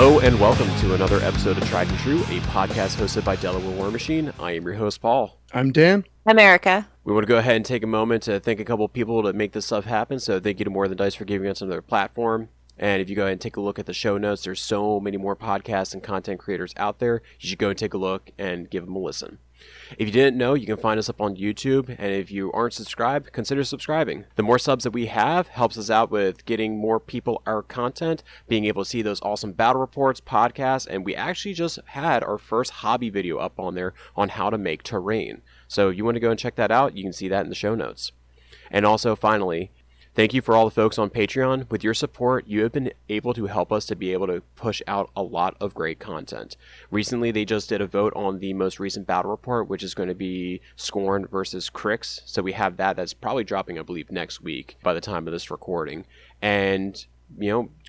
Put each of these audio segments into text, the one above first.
Hello and welcome to another episode of Tried and True, a podcast hosted by Delaware Warmachine. I am your host, Paul. I'm Dan. I'm Erica. We want to go ahead and take a moment to thank a couple people to make this stuff happen. So thank you to More Than Dice for giving us another platform. And if you go ahead and take a look at the show notes, there's so many more podcasts and content creators out there. You should go and take a look and give them a listen. If you didn't know, you can find us up on YouTube, and if you aren't subscribed, consider subscribing. The more subs that we have helps us out with getting more people our content, being able to see those awesome battle reports, podcasts, and we actually just had our first hobby video up on there on how to make terrain. So if you want to go and check that out, you can see that in the show notes. And also, finally, thank you for all the folks on Patreon. With your support, you have been able to help us to be able to push out a lot of great content. Recently, they just did a vote on the most recent battle report, which is going to be Scorn versus Crix. So we have that. That's probably dropping, I believe, next week by the time of this recording. And,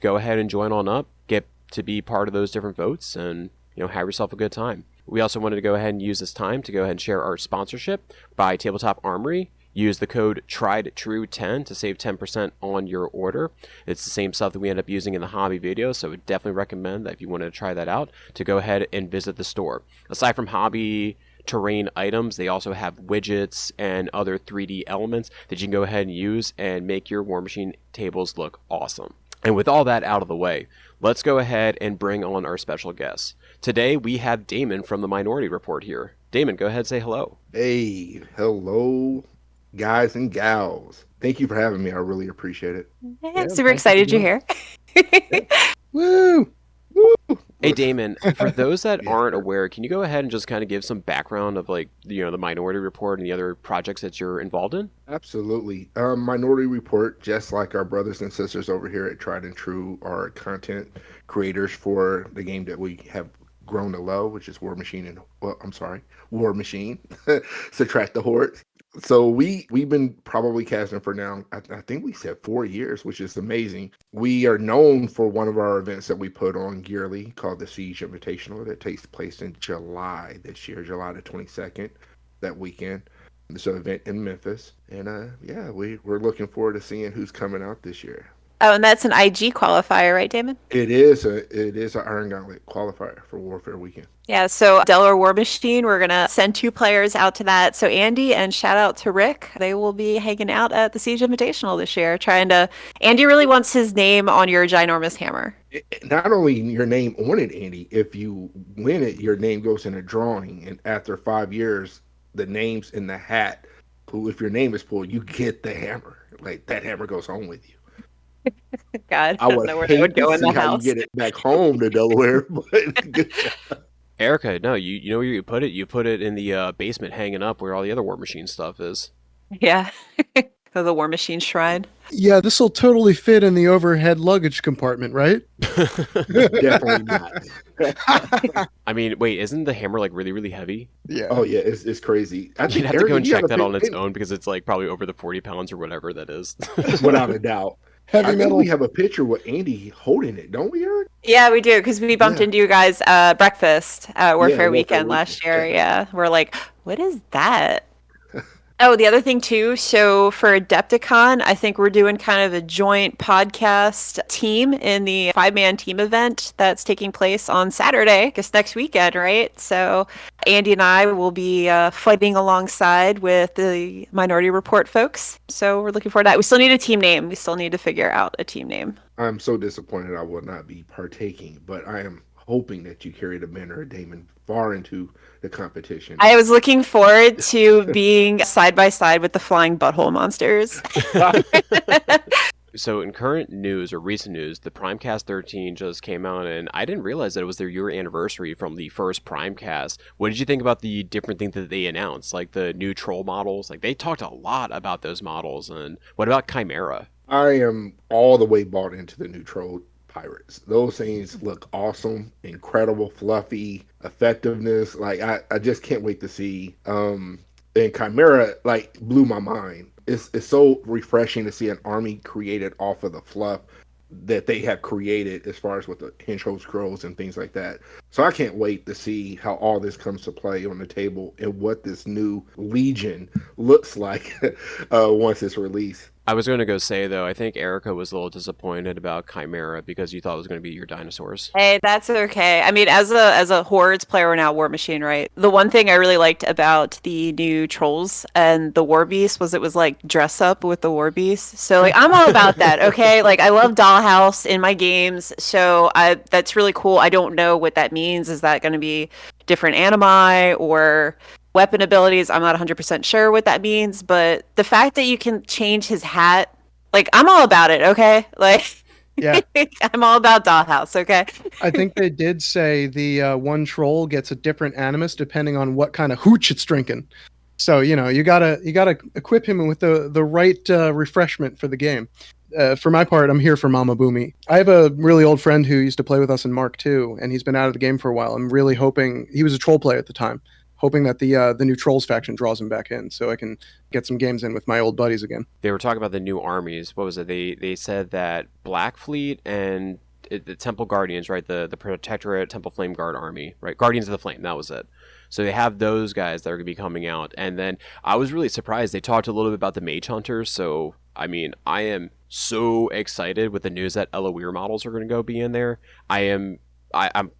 go ahead and join on up. Get to be part of those different votes and, have yourself a good time. We also wanted to go ahead and use this time to go ahead and share our sponsorship by Tabletop Armory. Use the code TRIEDTRUE10 to save 10% on your order. It's the same stuff that we end up using in the hobby video, so I would definitely recommend that if you wanted to try that out, to go ahead and visit the store. Aside from hobby terrain items, they also have widgets and other 3D elements that you can go ahead and use and make your Warmachine tables look awesome. And with all that out of the way, let's go ahead and bring on our special guests. Today we have Damon from the Minority Report here. Damon, go ahead and say hello. Hey, hello, guys and gals. Thank you for having me. I really appreciate it. Yeah, super excited you're here. Woo! Woo! Hey, Damon, for those that aren't aware, can you go ahead and just kind of give some background of the Minority Report and the other projects that you're involved in? Absolutely. Minority Report, just like our brothers and sisters over here at Tried and True, are content creators for the game that we have grown to love, which is Warmachine Warmachine. Subtract the hordes. So we've been probably casting for now, I think we said 4 years, which is amazing. We are known for one of our events that we put on yearly called the Siege Invitational that takes place in July this year, July the 22nd, that weekend. It's an event in Memphis. And we're looking forward to seeing who's coming out this year. Oh, and that's an IG qualifier, right, Damon? It is an Iron Gauntlet qualifier for Warfare Weekend. Yeah, so Delaware Warmachine, we're going to send 2 players out to that. So Andy and shout out to Rick. They will be hanging out at the Siege Invitational this year, Andy really wants his name on your ginormous hammer. Not only your name on it, Andy, if you win it, your name goes in a drawing. And after 5 years, the name's in the hat. If your name is pulled, you get the hammer. Like, that hammer goes home with you. God, I would know where they would go in the house. You get it back home to Delaware. But good job. Erica, no, you know where you put it? You put it in the basement hanging up where all the other Warmachine stuff is. Yeah. The Warmachine shrine. Yeah, this will totally fit in the overhead luggage compartment, right? Definitely not. I mean, wait, isn't the hammer really, really heavy? Yeah. Oh yeah, it's crazy. You'd have to go and check that on its own because it's probably over the 40 pounds or whatever that is. Without a doubt. Heavy I think metal. we have a picture with Andy holding it, don't we, Eric? Yeah, we do, because we bumped into you guys breakfast at Warfare Weekend last year. Yeah, we're like, what is that? Oh, the other thing too, so for Adepticon, I think we're doing kind of a joint podcast team in the 5-man team event that's taking place on Saturday, just next weekend, right? So Andy and I will be fighting alongside with the Minority Report folks. So we're looking forward to that. We still need a team name. We still need to figure out a team name. I'm so disappointed I will not be partaking, but I am hoping that you carry the banner of Damon far into the competition. I was looking forward to being side by side with the flying butthole monsters. So in current news or recent news, the Primecast 13 just came out, and I didn't realize that it was their year anniversary from the first Primecast. What did you think about the different things that they announced, like the new troll models? They talked a lot about those models, and what about Chimera? I am all the way bought into the new troll pirates. Those things look awesome, incredible, fluffy, effectiveness. I just can't wait to see. And Chimera blew my mind. It's so refreshing to see an army created off of the fluff that they have created as far as with the henchhold scrolls and things like that. So I can't wait to see how all this comes to play on the table and what this new Legion looks like once it's released. I was going to go say, though, I think Erica was a little disappointed about Chimera because you thought it was going to be your dinosaurs. Hey, that's okay. I mean, as a Hordes player, we're now Warmachine, right? The one thing I really liked about the new Trolls and the War Beast was it was like dress up with the War Beast. So like I'm all about that, okay? Like I love Dollhouse in my games, so that's really cool. I don't know what that means. Is that going to be different animi or weapon abilities? I'm not 100% sure what that means, but the fact that you can change his hat, like I'm all about it, okay? Like Yeah. I'm all about Dollhouse, okay? I think they did say the one troll gets a different animus depending on what kind of hooch it's drinking. So you gotta equip him with the right refreshment for the game. For my part, I'm here for Mama Boomy. I have a really old friend who used to play with us in Mark II, and he's been out of the game for a while. I'm really hoping he was a troll player at the time, hoping that the new Trolls faction draws him back in, so I can get some games in with my old buddies again. They were talking about the new armies. What was it? They said that Black Fleet and the Temple Guardians, right? The Protectorate Temple Flame Guard army, right? Guardians of the Flame, that was it. So they have those guys that are going to be coming out. And then I was really surprised. They talked a little bit about the Mage Hunters. So, I mean, I am so excited with the news that Eloir models are going to go be in there. I'm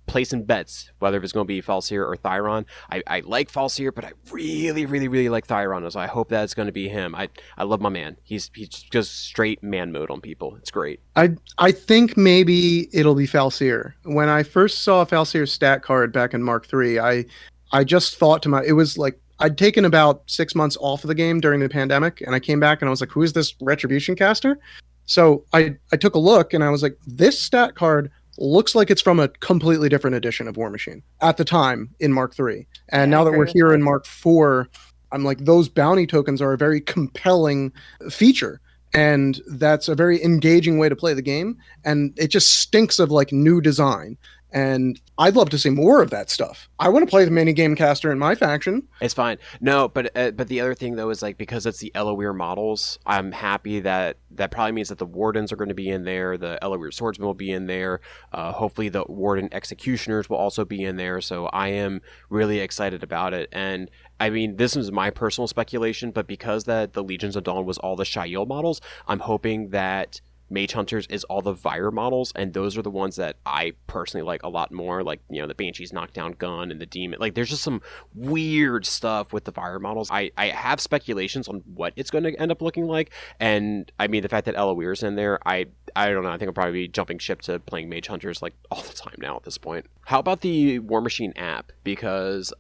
placing bets, whether it's going to be Falseer or Thyron. I like Falseer, but I really, really, really like Thyron, so I hope that's going to be him. I love my man. He's just straight man mode on people. It's great. I think maybe it'll be Falseer. When I first saw Falseer's stat card back in Mark III, I just thought to it was like I'd taken about 6 months off of the game during the pandemic, and I came back and I was like, who is this Retribution caster? So I took a look and I was like, this stat card looks like it's from a completely different edition of Warmachine at the time in Mark III. And Yeah, now that we're here in Mark IV, I'm like, those bounty tokens are a very compelling feature. And that's a very engaging way to play the game. And it just stinks of like new design. And I'd love to see more of that stuff. I want to play the minigame caster in my faction. It's fine. No, but the other thing though is like because it's the Eloir models, I'm happy that probably means that the Wardens are going to be in there, the Eloir Swordsmen will be in there, hopefully the Warden Executioners will also be in there. So I am really excited about it. And I mean, this is my personal speculation, but because that the Legions of Dawn was all the Shail models, I'm hoping that Mage Hunters is all the Vire models, and those are the ones that I personally like a lot more, like, you know, the Banshee's knockdown gun and the Demon. Like, there's just some weird stuff with the Vire models. I have speculations on what it's going to end up looking like, and I mean, the fact that Eloir's in there, I don't know, I think I'll probably be jumping ship to playing Mage Hunters, like, all the time now at this point. How about the Warmachine app? Because,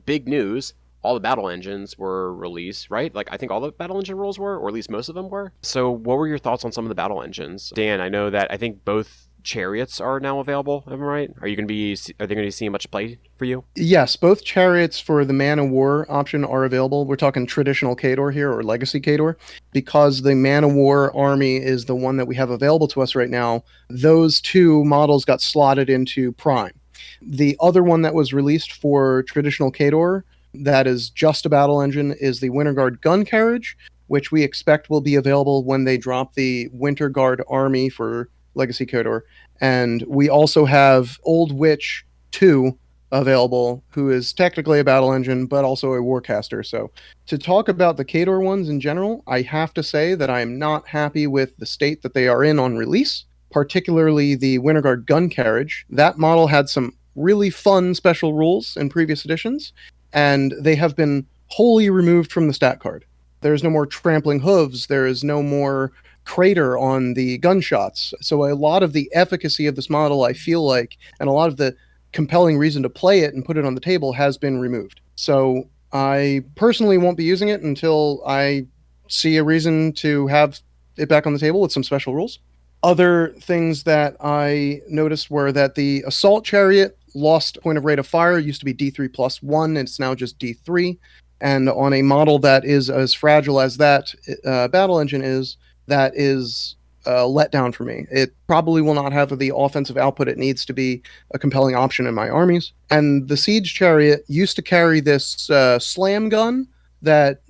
big news, all the battle engines were released, right? Like, I think all the battle engine rules were, or at least most of them were. So what were your thoughts on some of the battle engines? Dan, I know that I think both chariots are now available, am I right? Are they going to be seeing much play for you? Yes, both chariots for the Man of War option are available. We're talking traditional Khador here, or Legacy Khador. Because the Man of War army is the one that we have available to us right now, those two models got slotted into Prime. The other one that was released for traditional Khador, that is just a battle engine, is the Winter Guard gun carriage, which we expect will be available when they drop the Winter Guard army for Legacy Khador. And we also have Old Witch 2 available, who is technically a battle engine, but also a Warcaster. So to talk about the Khador ones in general, I have to say that I am not happy with the state that they are in on release, particularly the Winter Guard gun carriage. That model had some really fun special rules in previous editions, and they have been wholly removed from the stat card. There's no more trampling hooves. There is no more crater on the gunshots. So a lot of the efficacy of this model, I feel like, and a lot of the compelling reason to play it and put it on the table has been removed. So I personally won't be using it until I see a reason to have it back on the table with some special rules. Other things that I noticed were that the Assault Chariot lost point of rate of fire. It used to be D3 plus 1, and it's now just D3. And on a model that is as fragile as that battle engine is, that is a letdown for me. It probably will not have the offensive output it needs to be a compelling option in my armies. And the Siege Chariot used to carry this slam gun that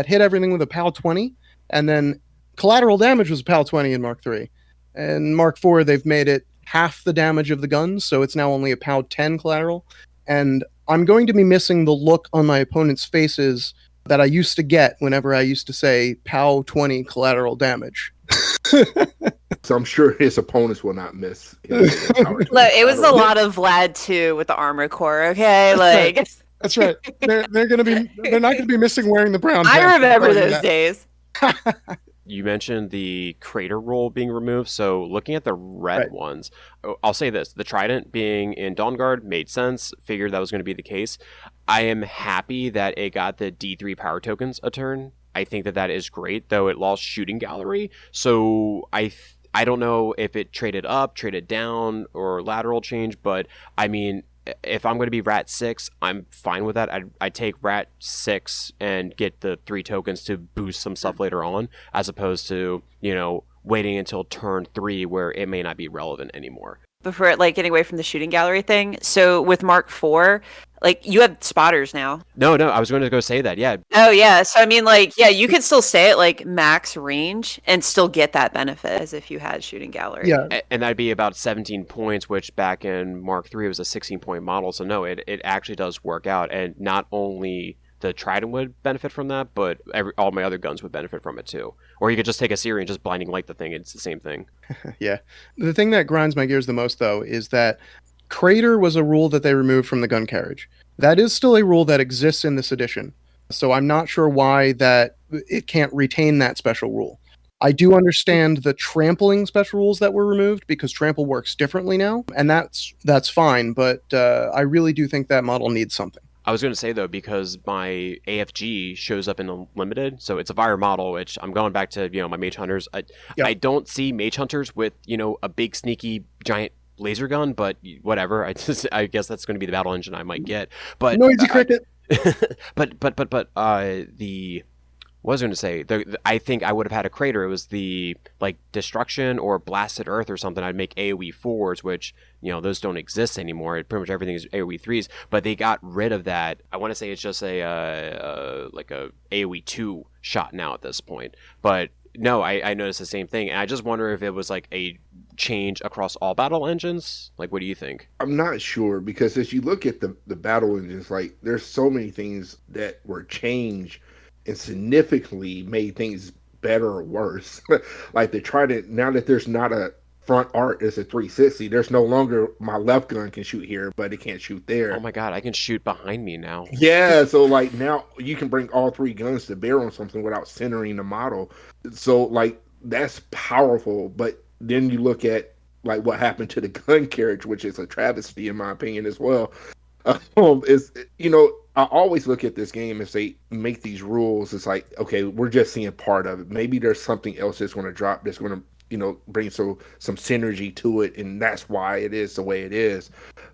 hit everything with a POW 20, and then collateral damage was a POW 20 in Mark III. And Mark IV, they've made it half the damage of the guns, so it's now only a POW 10 collateral. And I'm going to be missing the look on my opponent's faces that I used to get whenever I used to say POW 20 collateral damage. So I'm sure his opponents will not miss him saying power 20 Look, it was a collateral. lot of Vlad too with the armor core. Okay, like That's right. They're not gonna be missing wearing the brown I pants. remember I'll tell you those that. days. You mentioned the crater rule being removed, so looking at the red ones, I'll say this: the Trident being in Dawnguard made sense. Figured that was going to be the case. I am happy that it got the D3 power tokens a turn. I think that is great, though it lost Shooting Gallery. So I don't know if it traded up, traded down, or lateral change, but I mean, if I'm going to be Rat 6, I'm fine with that. I'd take Rat 6 and get the 3 tokens to boost some stuff later on, as opposed to, waiting until turn 3 where it may not be relevant anymore. Before getting away from the Shooting Gallery thing. So with Mark IV, you have spotters now. No, I was going to go say that, yeah. Oh yeah, so I mean you could still stay at max range and still get that benefit as if you had Shooting Gallery. Yeah. And that'd be about 17 points, which back in Mark III was a 16-point model. So no, it actually does work out. And not only the Trident would benefit from that, but all my other guns would benefit from it too. Or you could just take a Syrian and just blinding light the thing. It's the same thing. Yeah. The thing that grinds my gears the most, though, is that Crater was a rule that they removed from the gun carriage. That is still a rule that exists in this edition. So I'm not sure why that it can't retain that special rule. I do understand the trampling special rules that were removed because trample works differently now, and that's fine, but I really do think that model needs something. I was going to say, though, because my AFG shows up in Unlimited, so it's a Fire model, which I'm going back to, my Mage Hunters. I don't see Mage Hunters with, a big, sneaky, giant laser gun, but whatever. I guess that's going to be the battle engine I might get. But Noisy cricket. What was I going to say? I think I would have had a Crater. It was the Destruction or Blasted Earth or something. I'd make AoE 4s, which those don't exist anymore. Pretty much everything is AoE 3s. But they got rid of that. I want to say it's just a AoE 2 shot now at this point. But no, I noticed the same thing, and I just wonder if it was a change across all battle engines. What do you think? I'm not sure, because as you look at the battle engines, there's so many things that were changed and significantly made things better or worse. They tried it, now that there's not a front arc, it's a 360, there's no longer my left gun can shoot here, but it can't shoot there. Oh my god, I can shoot behind me now. Yeah, so now you can bring all 3 guns to bear on something without centering the model. So that's powerful, but then you look at what happened to the gun carriage, which is a travesty in my opinion as well. I always look at this game as they make these rules. It's okay, we're just seeing part of it. Maybe there's something else that's going to drop that's going to, bring some synergy to it, and that's why it is the way it is.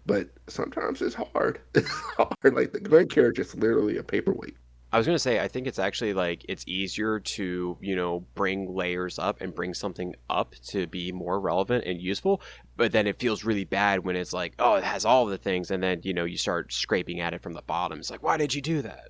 But sometimes it's hard. It's hard. The gun carriage is literally a paperweight. I was going to say, I think it's actually it's easier to, bring layers up and bring something up to be more relevant and useful. But then it feels really bad when it's it has all the things. And then, you start scraping at it from the bottom. It's why did you do that?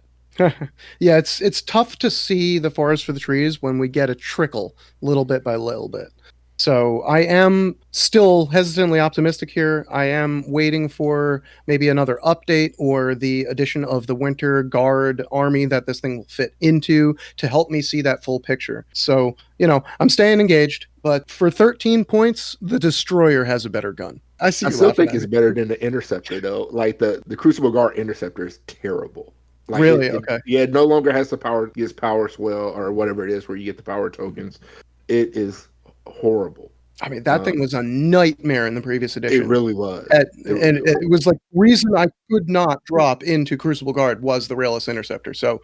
Yeah, it's tough to see the forest for the trees when we get a trickle little bit by little bit. So I am still hesitantly optimistic here. I am waiting for maybe another update or the addition of the Winter Guard army that this thing will fit into to help me see that full picture. So, I'm staying engaged, but for 13 points, the Destroyer has a better gun. I still think it's better than the Interceptor, though. The Crucible Guard Interceptor is terrible. Really? Okay. It no longer has the power, gets power swell or whatever it is where you get the power tokens. It is horrible. I mean, that thing was a nightmare in the previous edition. It really was. It was reason I could not drop into Crucible Guard was the Railless Interceptor. So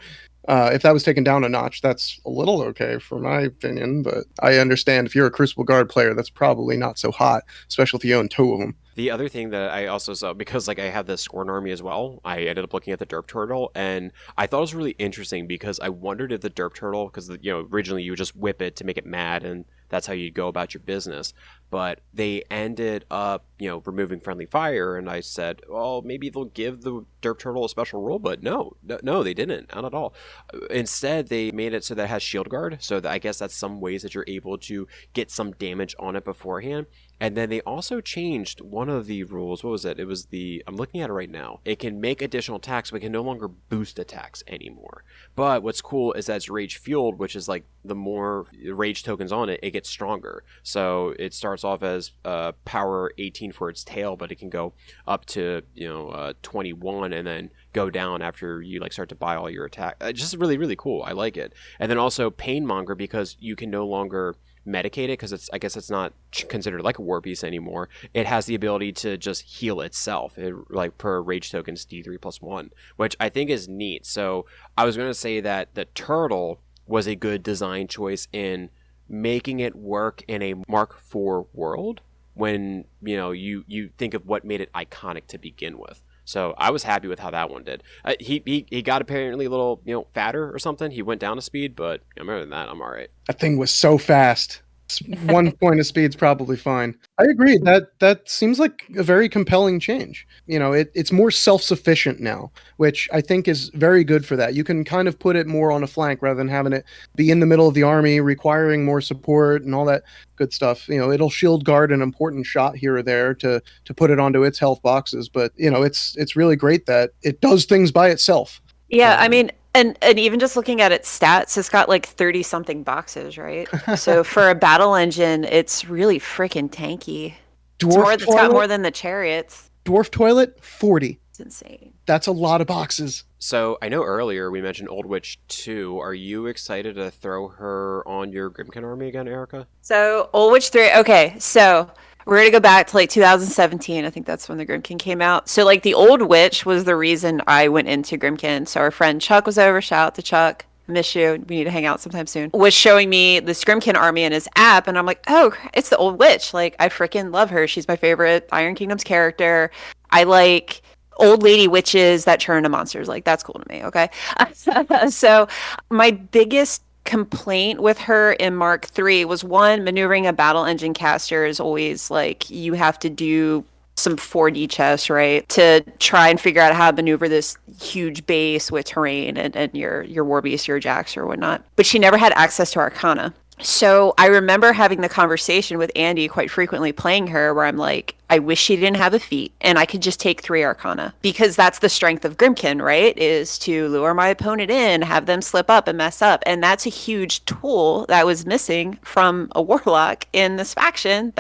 if that was taken down a notch, that's a little okay for my opinion. But I understand if you're a Crucible Guard player, that's probably not so hot, especially if you own 2 of them. The other thing that I also saw, because I have the Scorn army as well, I ended up looking at the Derp Turtle, and I thought it was really interesting because I wondered if the Derp Turtle, because originally you would just whip it to make it mad, and that's how you go about your business. But they ended up, removing friendly fire, and I said, well, maybe they'll give the Derp Turtle a special rule, but no, they didn't, not at all. Instead, they made it so that it has Shield Guard, so that I guess that's some ways that you're able to get some damage on it beforehand. And then they also changed one of the rules. What was it? It was I'm looking at it right now. It can make additional attacks, but it can no longer boost attacks anymore. But what's cool is that it's rage fueled, which is like the more rage tokens on it, it gets stronger. So it starts off as power 18 for its tail, but it can go up to 21 and then go down after you like start to buy all your attack. Just really, really cool. I like it. And then also Painmonger, because you can no longer medicate it, because I guess it's not considered like a war beast anymore. It has the ability to just heal itself, like per rage tokens D3+1, which I think is neat. So I was going to say that the turtle was a good design choice in making it work in a Mark IV world when you think of what made it iconic to begin with. So I was happy with how that one did. He got apparently a little fatter or something. He went down a speed, but other than that, I'm all right. That thing was so fast. 1 point of speed's probably fine. I agree. That seems like a very compelling change. It's more self-sufficient now, which I think is very good for that. You can kind of put it more on a flank rather than having it be in the middle of the army, requiring more support and all that good stuff. It'll shield guard an important shot here or there to put it onto its health boxes, but it's really great that it does things by itself. Yeah, I mean, and even just looking at its stats, it's got like 30 something boxes, right? So for a battle engine, it's really freaking tanky. It's got more than the chariots. Dwarf toilet, 40. It's insane. That's a lot of boxes. So I know earlier we mentioned Old Witch 2. Are you excited to throw her on your Grimkin army again, Erica? So Old Witch 3, okay, so we're going to go back to like 2017. I think that's when the Grimkin came out. So like the Old Witch was the reason I went into Grimkin. So our friend Chuck was over. Shout out to Chuck. Miss you. We need to hang out sometime soon. Was showing me the Grimkin army in his app. And I'm like, oh, it's the Old Witch. Like, I freaking love her. She's my favorite Iron Kingdoms character. I like old lady witches that turn into monsters. Like, that's cool to me. Okay. So my biggest complaint with her in Mark III was, one, maneuvering a battle engine caster is always like you have to do some 4D chess, right, to try and figure out how to maneuver this huge base with terrain and your war beast, your jacks or whatnot. But she never had access to Arcana. So I remember having the conversation with Andy quite frequently playing her where I'm like, I wish she didn't have a feat and I could just take 3 Arcana, because that's the strength of Grimkin, right? Is to lure my opponent in, have them slip up and mess up. And that's a huge tool that was missing from a Warlock in this faction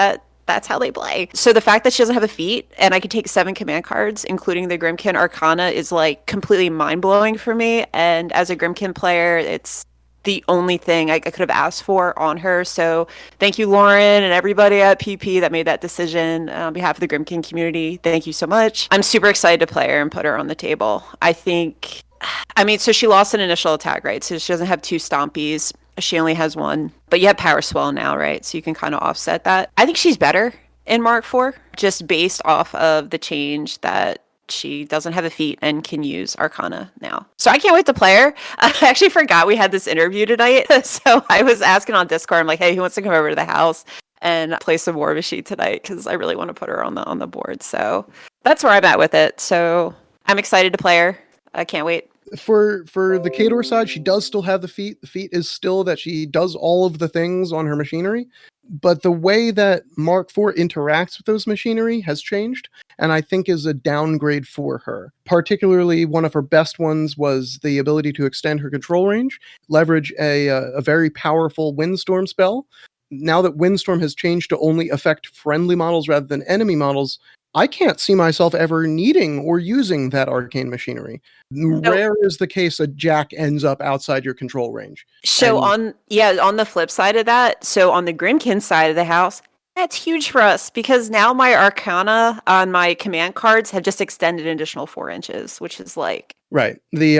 that's how they play. So the fact that she doesn't have a feat and I could take 7 command cards, including the Grimkin Arcana, is like completely mind-blowing for me. And as a Grimkin player, it's the only thing I could have asked for on her. So thank you, Lauren, and everybody at PP that made that decision on behalf of the Grimkin community. Thank you so much. I'm super excited to play her and put her on the table. So she lost an initial attack, right? So she doesn't have 2 stompies. She only has 1. But you have Power Swell now, right? So you can kind of offset that. I think she's better in Mark IV, just based off of the change that she doesn't have a feat and can use Arcana now. So I can't wait to play her. I actually forgot we had this interview tonight. So I was asking on Discord, I'm like, hey, who wants to come over to the house and play some Warmachine tonight? Because I really want to put her on the board. So that's where I'm at with it. So I'm excited to play her. I can't wait. For the Khador side, she does still have the feat. The feat is still that she does all of the things on her machinery, but the way that Mark IV interacts with those machinery has changed, and I think is a downgrade for her. Particularly, one of her best ones was the ability to extend her control range, leverage a very powerful Windstorm spell. Now that Windstorm has changed to only affect friendly models rather than enemy models, I can't see myself ever needing or using that arcane machinery. Nope. Rare is the case a jack ends up outside your control range. So on the flip side of that, so on the Grimkin side of the house, that's huge for us because now my Arcana on my command cards have just extended an additional 4 inches, which is like right. The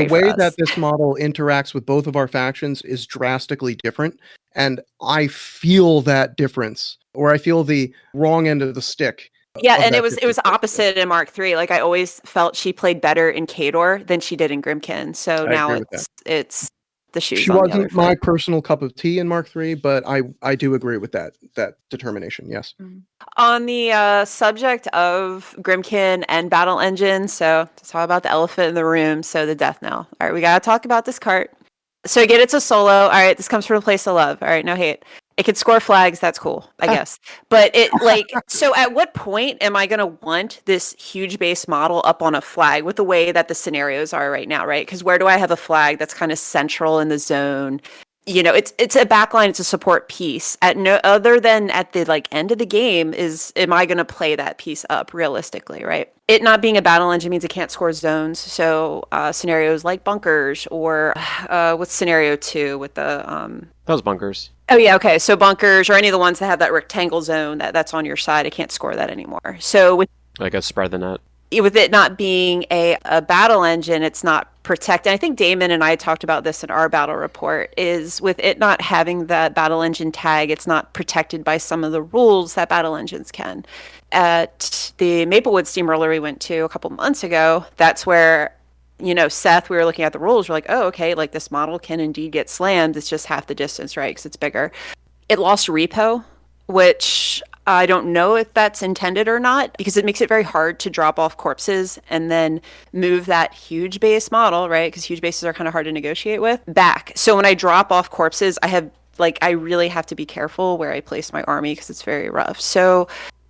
way that this model interacts with both of our factions is drastically different, and I feel that difference, or I feel the wrong end of the stick. Yeah, and it was opposite in Mark III. Like I always felt she played better in Khador than she did in Grimkin. So now it's the shoes. She wasn't my personal cup of tea in Mark III, but I do agree with that determination. Yes. On the subject of Grimkin and Battle Engine, so let's talk about the elephant in the room. So the death knell. All right, we gotta talk about this cart. So again, it's a solo. All right, this comes from a place of love. All right, no hate. It can score flags, that's cool, I guess. But it so at what point am I gonna want this huge base model up on a flag with the way that the scenarios are right now, right? Because where do I have a flag that's kind of central in the zone? It's a backline, it's a support piece. At no other than at the end of the game am I gonna play that piece up realistically, right? It not being a battle engine means it can't score zones. So scenarios like bunkers or what's scenario 2 with the Those bunkers. Oh yeah, okay. So bunkers or any of the ones that have that rectangle zone that's on your side, I can't score that anymore. So Like a spread the net. with it not being a battle engine, it's not protected. I think Damon and I talked about this in our battle report, is with it not having that battle engine tag, it's not protected by some of the rules that battle engines can. At the Maplewood Steamroller we went to a couple months ago, that's where, Seth, we were looking at the rules, we're like, oh, okay, this model can indeed get slammed. It's just half the distance, right? Because it's bigger. It lost repo, which I don't know if that's intended or not, because it makes it very hard to drop off corpses and then move that huge base model, right? Because huge bases are kind of hard to negotiate with, back. So when I drop off corpses, I really have to be careful where I place my army because it's very rough. So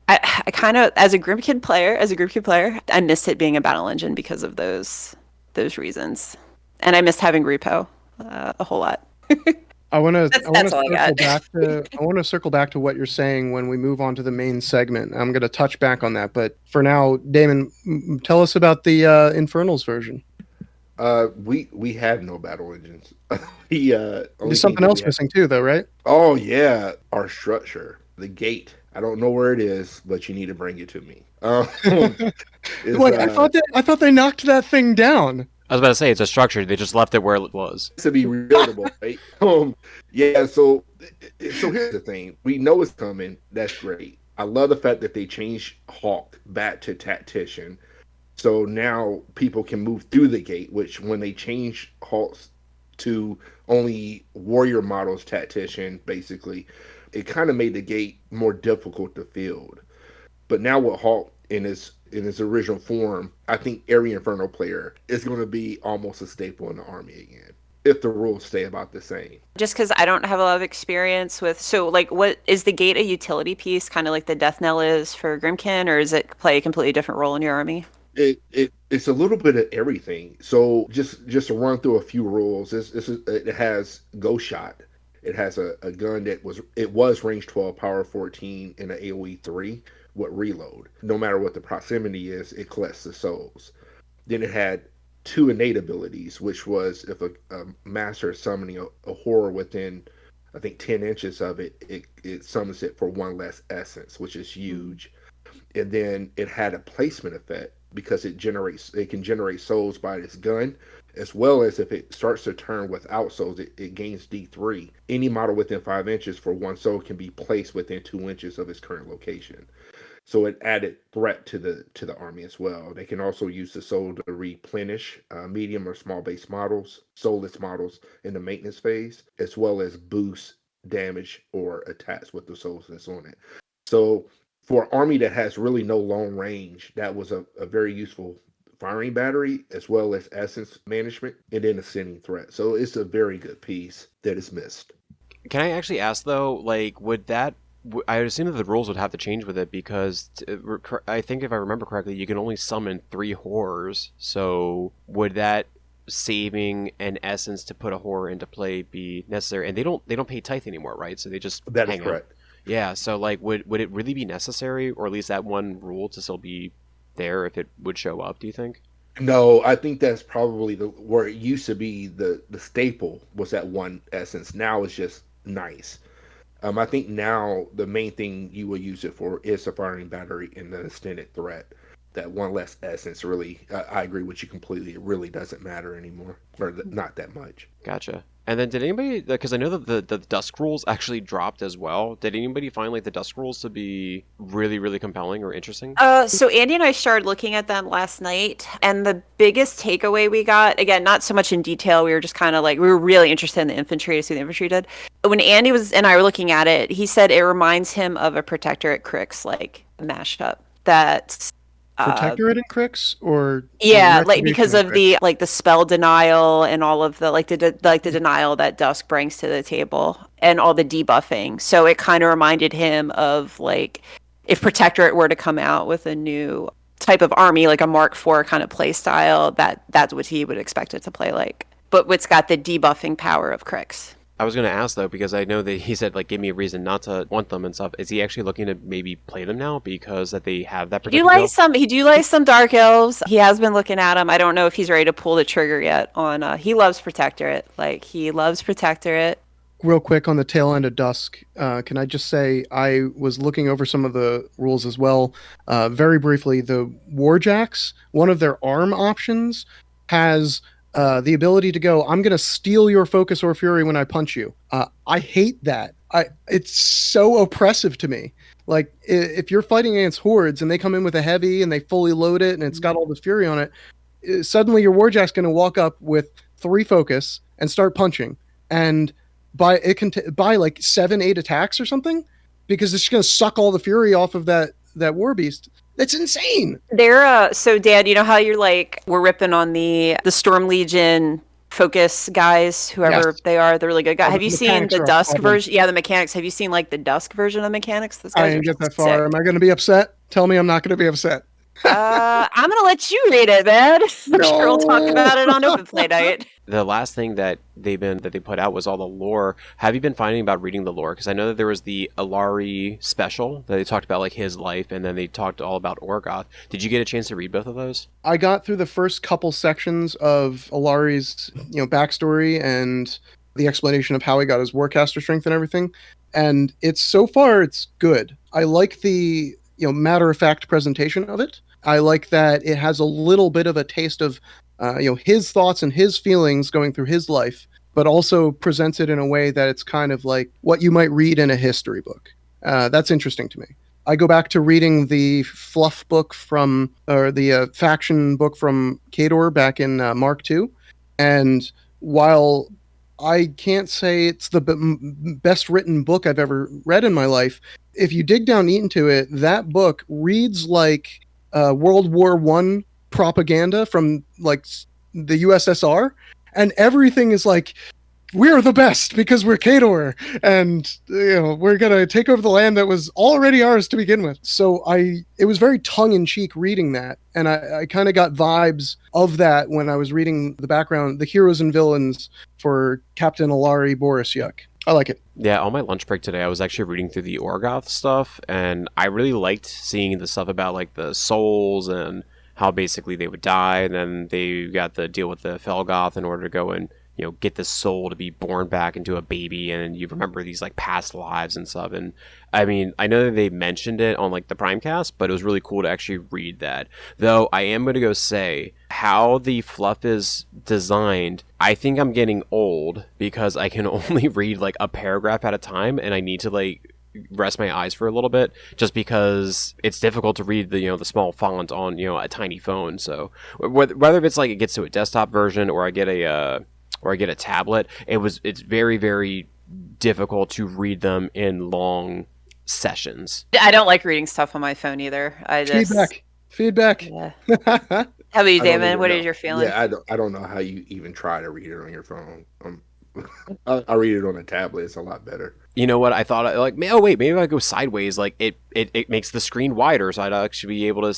I kind of, as a group kid player, I missed it being a battle engine because of those reasons, and I missed having repo a whole lot. I want to circle back to what you're saying when we move on to the main segment. I'm going to touch back on that, but for now, Damon, tell us about the Infernals version. We have no battle engines. There's something else missing too, though, right? Oh yeah, our structure, the gate. I don't know where it is, but you need to bring it to me. Wait, I thought they knocked that thing down. I was about to say, it's a structure. They just left it where it was. To be rebuildable, right? Yeah, so here's the thing. We know it's coming. That's great. I love the fact that they changed Hawk back to Tactician. So now people can move through the gate, which when they change Hawks to only warrior models Tactician, basically, it kind of made the gate more difficult to field. But now with Hawk in his original form, I think every Inferno player is going to be almost a staple in the army again, if the rules stay about the same. Just because I don't have a lot of experience with, what is the gate a utility piece, kind of like the Death Knell is for Grimkin, or does it play a completely different role in your army? It's a little bit of everything. So just to run through a few rules, it has Ghost Shot. It has a gun that was range 12, power 14, and an AoE 3 with reload. No matter what the proximity is, it collects the souls. Then it had 2 innate abilities, which was if a master is summoning a horror within, I think, 10 inches of it, it summons it for 1 less essence, which is huge. And then it had a placement effect because it can generate souls by its gun, as well as if it starts to turn without souls, it gains D3. Any model within 5 inches for 1 soul can be placed within 2 inches of its current location. So it added threat to the army as well. They can also use the soul to replenish medium or small base models, soulless models in the maintenance phase, as well as boost damage or attacks with the souls that's on it. So for an army that has really no long range, that was a very useful firing battery, as well as essence management, and then ascending threat. So it's a very good piece that is missed. Can I actually ask, though, would that... I would assume that the rules would have to change with it because I think if I remember correctly, you can only summon 3 horrors. So would that saving an essence to put a horror into play be necessary? And they don't pay tithe anymore, right? So they just that is correct. Out. Yeah. So would it really be necessary, or at least that one rule to still be there if it would show up? Do you think? No, I think that's probably where it used to be. The staple was that 1 essence. Now it's just nice. I think now the main thing you will use it for is a firing battery and the extended threat. That 1 less essence really, I agree with you completely. It really doesn't matter anymore, or not that much. Gotcha. And then did anybody, because I know that the dusk rules actually dropped as well. Did anybody find the dusk rules to be really, really compelling or interesting? So Andy and I started looking at them last night, and the biggest takeaway we got, again, not so much in detail, we were just kind of we were really interested in the infantry to see what the infantry did. When Andy and I were looking at it, he said it reminds him of a Protectorate Crix mashup that Protectorate and Crix, or Yeah, like Retribution because and of Crix? the spell denial and all of the the denial that Dusk brings to the table and all the debuffing. So it kind of reminded him of like if Protectorate were to come out with a new type of army, like a Mark IV kind of play style, that's what he would expect it to play like. But it's got the debuffing power of Crix. I was going to ask though, because I know that he said like, give me a reason not to want them and stuff. Is he actually looking to maybe play them now because that they have that He do protected like build? some. He do like some Dark Elves. He has been looking at them. I don't know if he's ready to pull the trigger yet. On he loves Protectorate. Like he loves Protectorate. Real quick on the tail end of Dusk, can I just say I was looking over some of the rules as well. Very briefly, the Warjacks, one of their arm options, has the ability to go, I'm going to steal your focus or fury when I punch you. I hate that. It's so oppressive to me. Like, if you're fighting against hordes and they come in with a heavy and they fully load it and it's got all this fury on it, suddenly your Warjack's going to walk up with 3 focus and start punching. And buy like 7-8 attacks or something, because it's going to suck all the fury off of that war beast. That's insane. They're so Dan, you know how you're like we're ripping on the Storm Legion focus guys, whoever Yes. they are, the really good guys. Oh, Have the you seen mechanics the are Dusk awesome. version? Yeah, the mechanics. Have you seen like the Dusk version of the mechanics? Those I guys didn't are get that sick. far. Am I going to be upset? Tell me I'm not going to be upset. I'm gonna let you read it, man. I'm sure we'll talk about it on Open Play Night. The last thing that they put out was all the lore. Have you been finding about reading the lore? Because I know that there was the Alari special that they talked about like his life, and then they talked all about Orgoth. Did you get a chance to read both of those? I got through the first couple sections of Alari's, backstory and the explanation of how he got his Warcaster strength and everything, and it's good. I like the matter-of-fact presentation of it. I like that it has a little bit of a taste of his thoughts and his feelings going through his life, but also presents it in a way that it's kind of like what you might read in a history book. That's interesting to me. I go back to reading the fluff book or the faction book from Khador back in Mark II, and while I can't say it's the best written book I've ever read in my life, if you dig down into it, that book reads like World War I propaganda from like the USSR, and everything is like, we're the best because we're Khador, and we're gonna take over the land that was already ours to begin with. So it was very tongue-in-cheek reading that, and I kind of got vibes of that when I was reading the background, the heroes and villains for Captain Alari Borisyuk. I like it. Yeah, on my lunch break today, I was actually reading through the Orgoth stuff, and I really liked seeing the stuff about like the souls and how basically they would die, and then they got to deal with the Felgoth in order to go and get the soul to be born back into a baby, and you remember these like past lives and stuff. And I mean, I know that they mentioned it on like the Primecast, but it was really cool to actually read that. Though I am going to go say how the fluff is designed, I think I'm getting old because I can only read like a paragraph at a time, and I need to like rest my eyes for a little bit just because it's difficult to read the small font on a tiny phone. So whether it's like it gets to a desktop version or I get a tablet, it's very, very difficult to read them in long sessions. I don't like reading stuff on my phone either. I just Feedback. Yeah. How about you, Damon? What is your feeling? Yeah, I don't know how you even try to read it on your phone. I read it on a tablet. It's a lot better. You know what? I thought like, maybe if I go sideways, like it makes the screen wider, so I'd actually be able to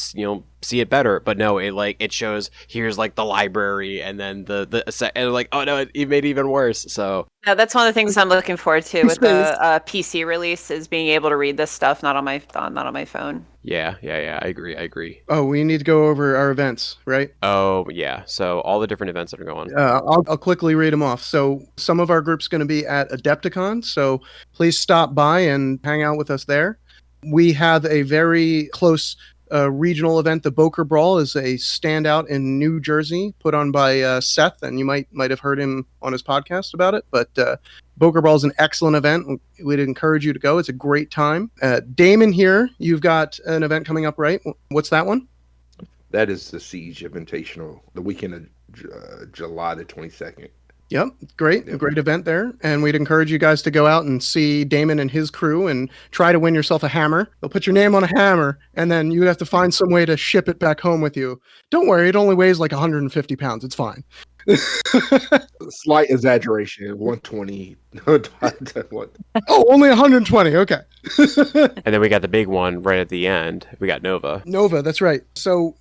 see it better. But no, it shows here's like the library, and then and like, oh no, it made it even worse. So Yeah, that's one of the things I'm looking forward to with the PC release is being able to read this stuff not on my phone. yeah, I agree. Oh, we need to go over our events, right? Oh yeah, so all the different events that are going. I'll quickly read them off. So some of our group's going to be at Adepticon, so please stop by and hang out with us there. We have a very close regional event. The Boker Brawl is a standout in New Jersey, put on by Seth, and you might have heard him on his podcast about it. But Boker Brawl is an excellent event. We'd encourage you to go. It's a great time. Damon, here, you've got an event coming up, right? What's that one? That is the Siege Invitational, the weekend of July the 22nd. Yep, great, Yep. great event there. And we'd encourage you guys to go out and see Damon and his crew and try to win yourself a hammer. They'll put your name on a hammer, and then you have to find some way to ship it back home with you. Don't worry, it only weighs like 150 pounds. It's fine. Slight exaggeration, 120. What? Oh, only 120. Okay. And then we got the big one right at the end. We got Nova. Nova, that's right. So,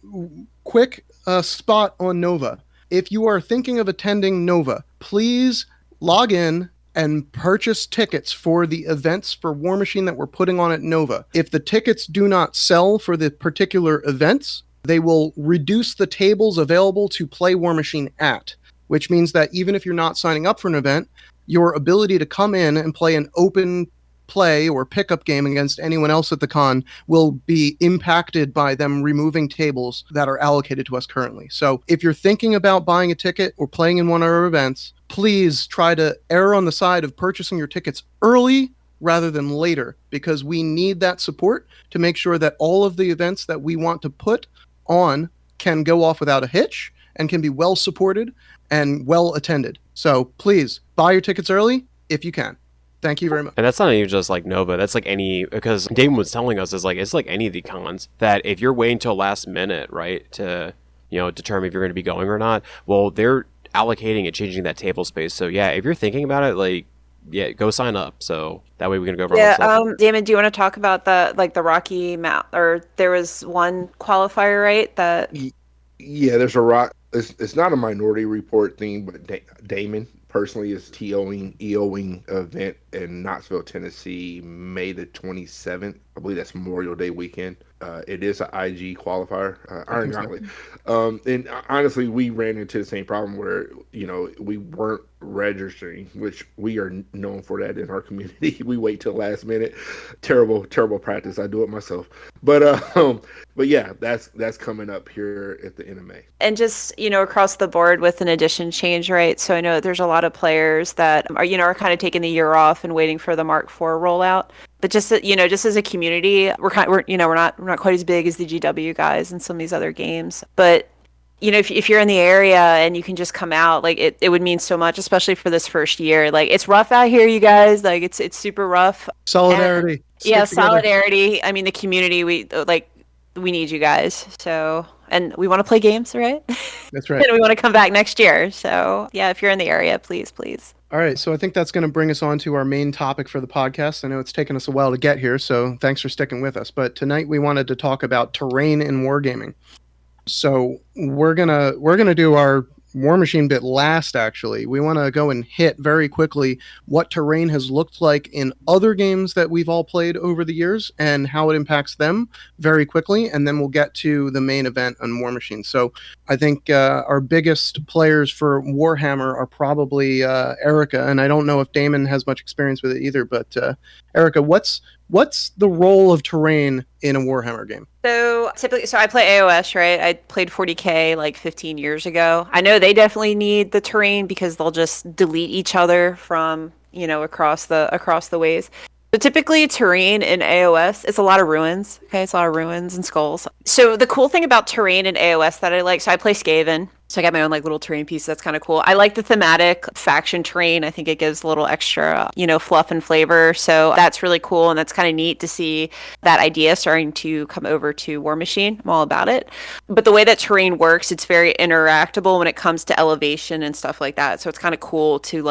quick spot on Nova. If you are thinking of attending Nova, please log in and purchase tickets for the events for Warmachine that we're putting on at Nova. If the tickets do not sell for the particular events, they will reduce the tables available to play Warmachine at, which means that even if you're not signing up for an event, your ability to come in and play an open play or pickup game against anyone else at the con will be impacted by them removing tables that are allocated to us currently. So if you're thinking about buying a ticket or playing in one of our events, please try to err on the side of purchasing your tickets early rather than later, because we need that support to make sure that all of the events that we want to put on can go off without a hitch and can be well supported and well attended. So please buy your tickets early if you can. Thank you very much. And that's not even just like Nova. That's like any, because Damon was telling us is like it's like any of the cons that if you're waiting till last minute, right, to determine if you're going to be going or not, well, they're allocating and changing that table space. So yeah, if you're thinking about it, like go sign up. So that way we can go over. Damon, do you want to talk about the Rocky Mount? Or there was one qualifier, right? That Yeah, there's a rock. It's not a Minority Report thing, but Damon personally is EOing event in Knoxville, Tennessee, May the 27th. I believe that's Memorial Day weekend. It is an IG qualifier, Iron Gauntlet. And honestly, we ran into the same problem where, we weren't registering, which we are known for that in our community. We wait till last minute. Terrible practice. I do it myself. But yeah, that's coming up here at the end of May. And just, across the board with an edition change, right? So I know there's a lot of players that are kind of taking the year off and waiting for the Mark IV rollout. But just as a community, we're not quite as big as the GW guys and some of these other games. But if you're in the area and you can just come out, like it would mean so much, especially for this first year. Like it's rough out here, you guys. Like it's super rough. Solidarity. Yeah, solidarity. I mean, the community. We need you guys. So, and we want to play games, right? That's right. And we want to come back next year. So yeah, if you're in the area, please. All right, so I think that's going to bring us on to our main topic for the podcast. I know it's taken us a while to get here, so thanks for sticking with us. But tonight we wanted to talk about terrain and wargaming. So we're gonna do our Warmachine bit last. Actually, we want to go and hit very quickly what terrain has looked like in other games that we've all played over the years and how it impacts them very quickly, and then we'll get to the main event on Warmachine. So I think our biggest players for Warhammer are probably Erica, and I don't know if Damon has much experience with it either. But Erica, what's the role of terrain in a Warhammer game? So typically, I play AOS, right? I played 40K like 15 years ago. I know they definitely need the terrain because they'll just delete each other from, across the ways. So typically terrain in AOS, it's a lot of ruins. Okay, it's a lot of ruins and skulls. So the cool thing about terrain in AOS that I like, so I play Skaven. So I got my own little terrain piece. That's kind of cool. I like the thematic faction terrain. I think it gives a little extra, fluff and flavor. So that's really cool. And that's kind of neat to see that idea starting to come over to Warmachine. I'm all about it. But the way that terrain works, it's very interactable when it comes to elevation and stuff like that. So it's kind of cool to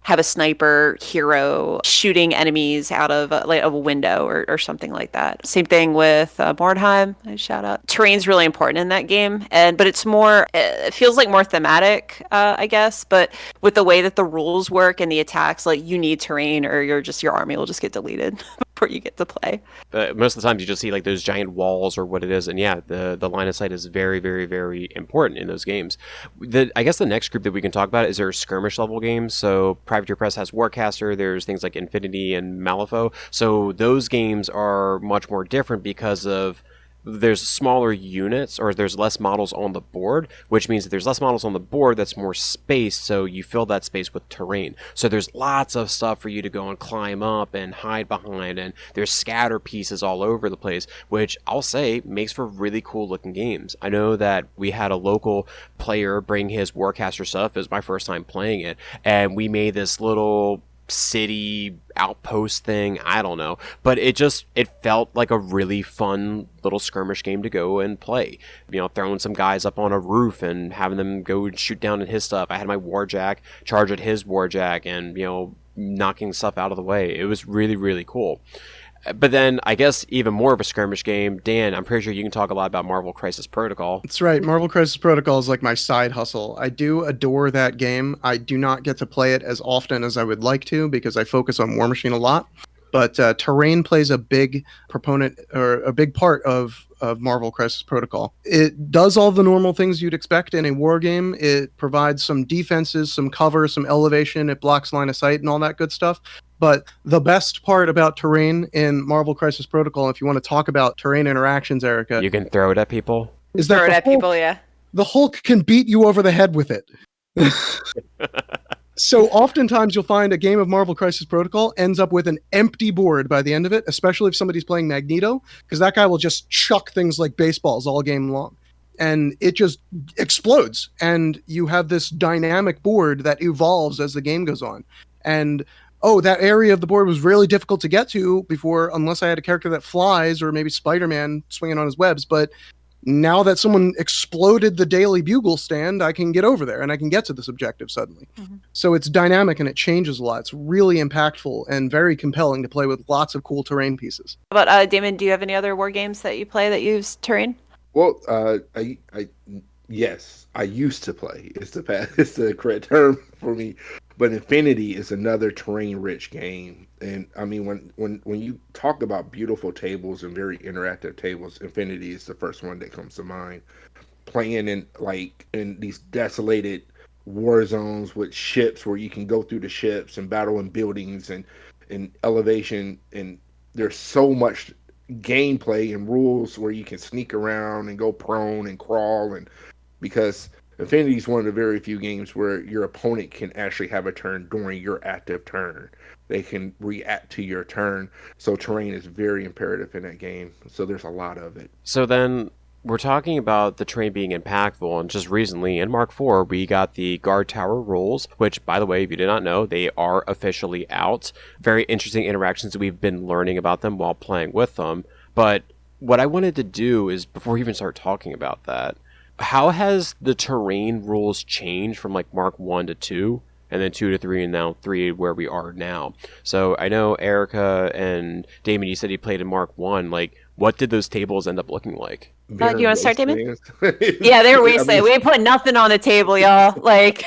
have a sniper hero shooting enemies out of a window or something like that. Same thing with Mordheim. Shout out. Terrain's really important in that game. But it's more... it feels like more thematic, I guess, but with the way that the rules work and the attacks, you need terrain or your army will just get deleted before you get to play. Most of the times you just see those giant walls or what it is, and yeah, the line of sight is very, very, very important in those games. I guess the next group that we can talk about is their skirmish level games. So Privateer Press has Warcaster, there's things like Infinity and Malifaux. So those games are much more different because of there's smaller units, or there's less models on the board, which means that there's less models on the board, that's more space, so you fill that space with terrain. So there's lots of stuff for you to go and climb up and hide behind, and there's scatter pieces all over the place, which I'll say makes for really cool looking games. I know that we had a local player bring his Warcaster stuff. It was my first time playing it, and we made this little city outpost thing, I don't know, but it felt like a really fun little skirmish game to go and play, throwing some guys up on a roof and having them go and shoot down at his stuff. I had my warjack charge at his warjack and knocking stuff out of the way. It was really, really cool. But then, I guess, even more of a skirmish game, Dan, I'm pretty sure you can talk a lot about Marvel Crisis Protocol. That's right. Marvel Crisis Protocol is like my side hustle. I do adore that game. I do not get to play it as often as I would like to because I focus on Warmachine a lot. But Terrain plays a big proponent, or a big part of Marvel Crisis Protocol. It does all the normal things you'd expect in a war game. It provides some defenses, some cover, some elevation. It blocks line of sight and all that good stuff. But the best part about Terrain in Marvel Crisis Protocol, if you want to talk about terrain interactions, Erica, you can throw it at people. Is that throw it at people, yeah. The Hulk can beat you over the head with it. So oftentimes you'll find a game of Marvel Crisis Protocol ends up with an empty board by the end of it, especially if somebody's playing Magneto, because that guy will just chuck things like baseballs all game long. And it just explodes. And you have this dynamic board that evolves as the game goes on. And that area of the board was really difficult to get to before, unless I had a character that flies, or maybe Spider-Man swinging on his webs. But now that someone exploded the Daily Bugle stand, I can get over there and I can get to this objective suddenly. Mm-hmm. So it's dynamic and it changes a lot. It's really impactful and very compelling to play with lots of cool terrain pieces. How about Damon, do you have any other war games that you play that use terrain? Well, yes, I used to play. It's the correct term for me. But Infinity is another terrain-rich game, and I mean, when you talk about beautiful tables and very interactive tables, Infinity is the first one that comes to mind. Playing in these desolated war zones with ships where you can go through the ships and battle in buildings and elevation, and there's so much gameplay and rules where you can sneak around and go prone and crawl, and because Infinity is one of the very few games where your opponent can actually have a turn during your active turn. They can react to your turn. So terrain is very imperative in that game. So there's a lot of it. So then we're talking about the terrain being impactful, and just recently in Mark IV we got the guard tower rules, which, by the way, if you did not know, they are officially out. Very interesting interactions that we've been learning about them while playing with them. But what I wanted to do is, before we even start talking about that, how has the terrain rules changed from like Mark 1 to 2, and then 2 to 3, and now 3 where we are now? So I know Erica and Damon, you said you played in Mark 1. Like, what did those tables end up looking like? Do you want to start, Damon? Yeah, they're wasteland. We put nothing on the table, y'all. Like,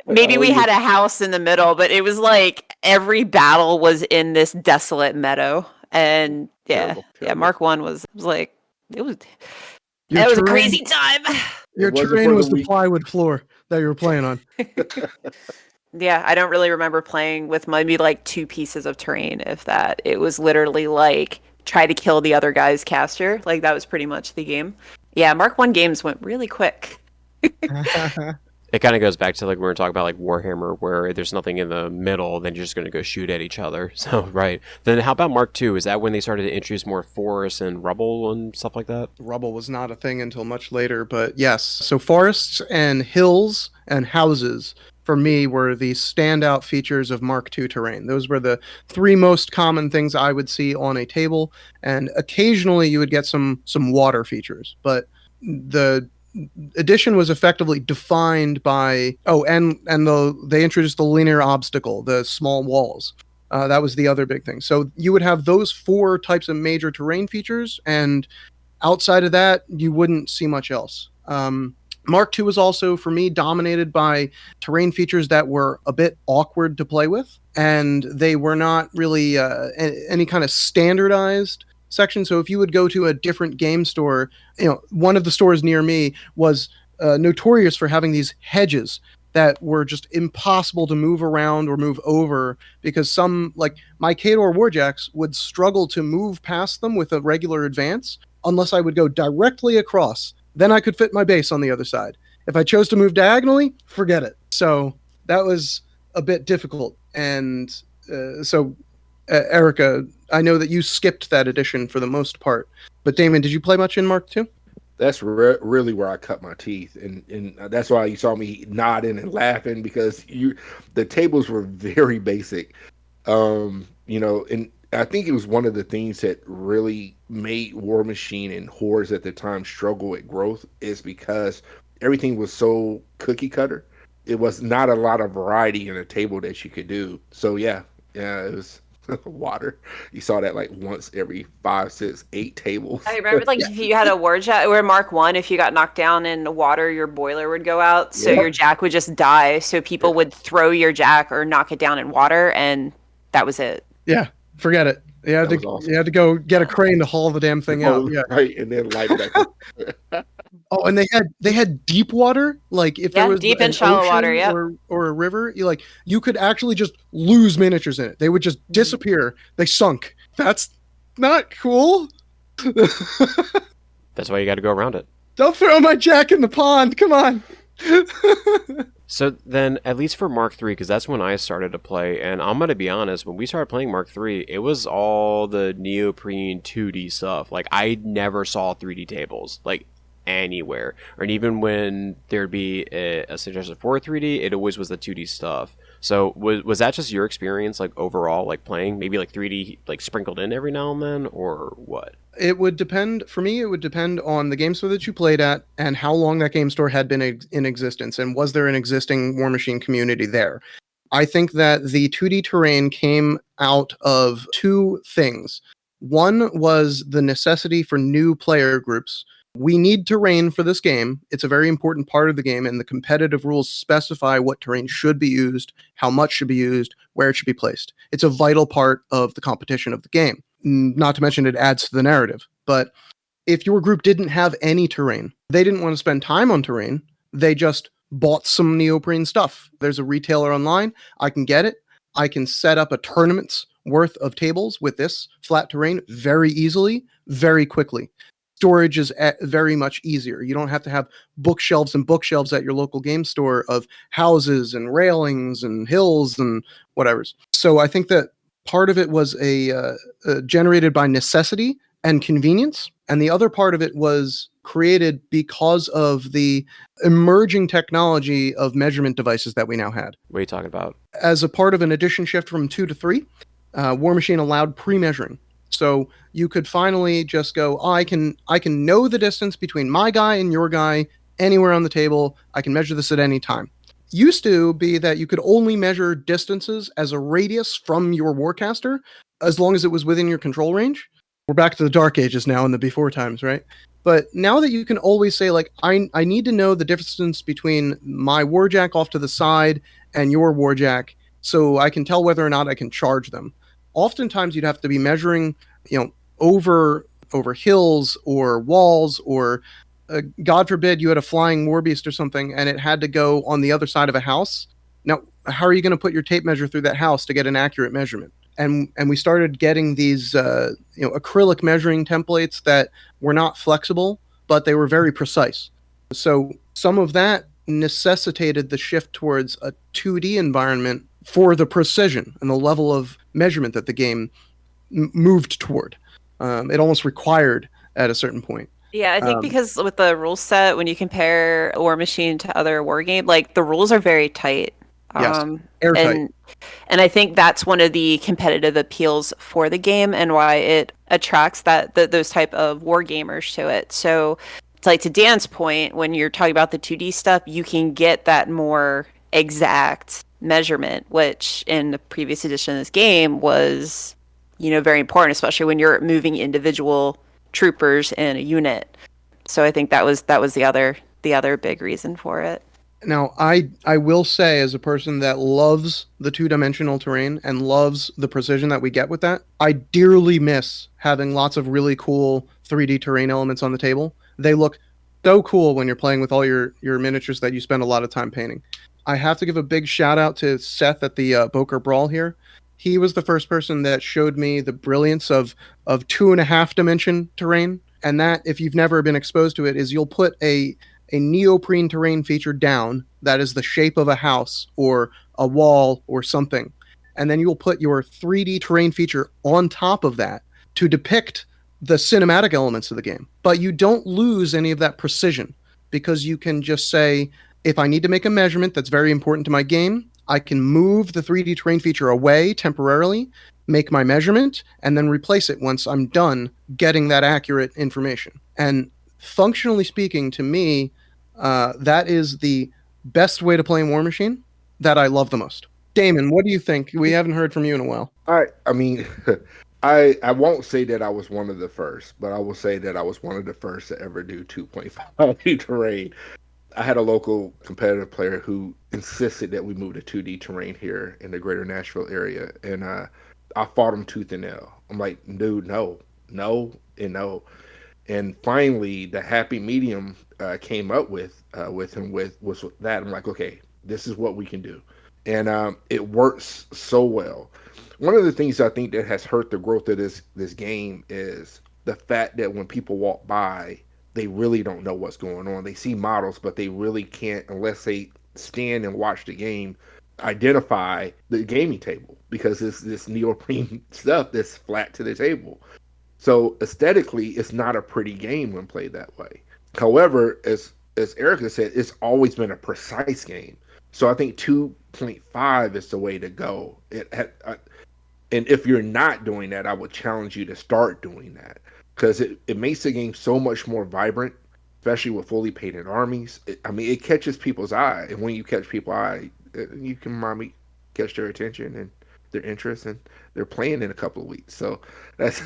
maybe we had a house in the middle, but it was like every battle was in this desolate meadow. And terrible. Mark 1 was like, it was a crazy time. Your terrain was the plywood floor that you were playing on. Yeah, I don't really remember playing with maybe like 2 pieces of terrain, if that. It was literally like try to kill the other guy's caster. Like, that was pretty much the game. Yeah, Mark 1 games went really quick. It kind of goes back to like when we were talking about like Warhammer, where there's nothing in the middle, then you're just going to go shoot at each other. So, right. Then how about Mark II? Is that when they started to introduce more forests and rubble and stuff like that? Rubble was not a thing until much later, but yes. So forests and hills and houses, for me, were the standout features of Mark II terrain. Those were the 3 most common things I would see on a table, and occasionally you would get some water features, but the edition was effectively defined by they introduced the linear obstacle, the small walls. That was the other big thing. So you would have those 4 types of major terrain features, and outside of that you wouldn't see much else. Mark II was also, for me, dominated by terrain features that were a bit awkward to play with, and they were not really any kind of standardized section. So if you would go to a different game store, one of the stores near me was notorious for having these hedges that were just impossible to move around or move over, because some, like my Khador Warjacks, would struggle to move past them with a regular advance unless I would go directly across. Then I could fit my base on the other side. If I chose to move diagonally, forget it. So that was a bit difficult. And Erica, I know that you skipped that edition for the most part. But Damon, did you play much in Mark II? That's really where I cut my teeth, and that's why you saw me nodding and laughing, because the tables were very basic, and I think it was one of the things that really made Warmachine and Hordes at the time struggle at growth, is because everything was so cookie cutter. It was not a lot of variety in a table that you could do. So yeah, it was water. You saw that like once every 5, 6, 8 tables. I remember, like, if you had a warjack or Mark One, if you got knocked down in the water, your boiler would go out, so your jack would just die. So people would throw your jack or knock it down in water, and that was it. Yeah, forget it. You had to go get a crane to haul the damn thing out. Yeah, right, and then light it back. Oh, and they had deep water, like if there was deep and shallow water, or a river, you could actually just lose miniatures in it. They would just disappear. They sunk. That's not cool. That's why you got to go around it. Don't throw my jack in the pond. Come on. So then, at least for Mark III, because that's when I started to play, and I'm going to be honest, when we started playing Mark III, it was all the neoprene 2D stuff. Like, I never saw 3D tables, like, anywhere. Or even when there'd be a suggestion for 3D, it always was the 2D stuff. So was that just your experience, like, overall, like, playing? Maybe, like, 3D, like, sprinkled in every now and then, or what? It would depend. For me, it would depend on the game store that you played at and how long that game store had been in existence, and was there an existing Warmachine community there. I think that the 2D terrain came out of two things. One was the necessity for new player groups. We need terrain for this game. It's a very important part of the game, and the competitive rules specify what terrain should be used, how much should be used, where it should be placed. It's a vital part of the competition of the game. Not to mention it adds to the narrative. But if your group didn't have any terrain, they didn't want to spend time on terrain, they just bought some neoprene stuff. There's a retailer online. I can get it. I can set up a tournament's worth of tables with this flat terrain very easily, very quickly. Storage is very much easier. You don't have to have bookshelves and bookshelves at your local game store of houses and railings and hills and whatever's. So I think that part of it was generated by necessity and convenience, and the other part of it was created because of the emerging technology of measurement devices that we now had. What are you talking about? As a part of an edition shift from 2 to 3, Warmachine allowed pre-measuring. So you could finally just go, I can know the distance between my guy and your guy anywhere on the table. I can measure this at any time. Used to be that you could only measure distances as a radius from your Warcaster as long as it was within your control range. We're back to the Dark Ages now in the before times, right? But now that you can always say, like, I need to know the distance between my Warjack off to the side and your Warjack so I can tell whether or not I can charge them. Oftentimes you'd have to be measuring, over hills or walls, or God forbid you had a flying warbeast or something and it had to go on the other side of a house. Now, how are you going to put your tape measure through that house to get an accurate measurement? And we started getting these acrylic measuring templates that were not flexible, but they were very precise. So some of that necessitated the shift towards a 2D environment for the precision and the level of measurement that the game moved toward. It almost required at a certain point. Yeah, I think because with the rule set, when you compare Warmachine to other wargames, like, the rules are very tight. Yes, airtight. And I think that's one of the competitive appeals for the game and why it attracts those type of war gamers to it. So it's like, to Dan's point, when you're talking about the 2D stuff, you can get that more exact measurement, which in the previous edition of this game was, very important, especially when you're moving individual troopers in a unit. So I think that was the other big reason for it. Now, I will say, as a person that loves the two-dimensional terrain and loves the precision that we get with that, I dearly miss having lots of really cool 3D terrain elements on the table. They look so cool when you're playing with all your miniatures that you spend a lot of time painting. I have to give a big shout out to Seth at the Boker Brawl here. He was the first person that showed me the brilliance of 2.5 dimension terrain. And that, if you've never been exposed to it, is you'll put a neoprene terrain feature down that is the shape of a house or a wall or something. And then you'll put your 3D terrain feature on top of that to depict the cinematic elements of the game. But you don't lose any of that precision because you can just say, if I need to make a measurement that's very important to my game, I can move the 3D terrain feature away temporarily, make my measurement, and then replace it once I'm done getting that accurate information. And functionally speaking, to me, that is the best way to play in Warmachine that I love the most. Damon, what do you think? We haven't heard from you in a while. I mean, I won't say that I was one of the first, but I will say that I was one of the first to ever do 2.5D terrain. I had a local competitive player who insisted that we move to 2D terrain here in the greater Nashville area, and I fought him tooth and nail. I'm like, dude, no, and no. And finally, the happy medium came up with him was that. I'm like, okay, this is what we can do. And it works so well. One of the things I think that has hurt the growth of this game is the fact that when people walk by, they really don't know what's going on. They see models, but they really can't, unless they stand and watch the game, identify the gaming table because it's this neoprene stuff that's flat to the table. So aesthetically, it's not a pretty game when played that way. However, as Erica said, it's always been a precise game. So I think 2.5 is the way to go. And if you're not doing that, I would challenge you to start doing that because it makes the game so much more vibrant, especially with fully painted armies. It catches people's eye. And when you catch people's eye, you can catch their attention and their interest, and they're playing in a couple of weeks. So that's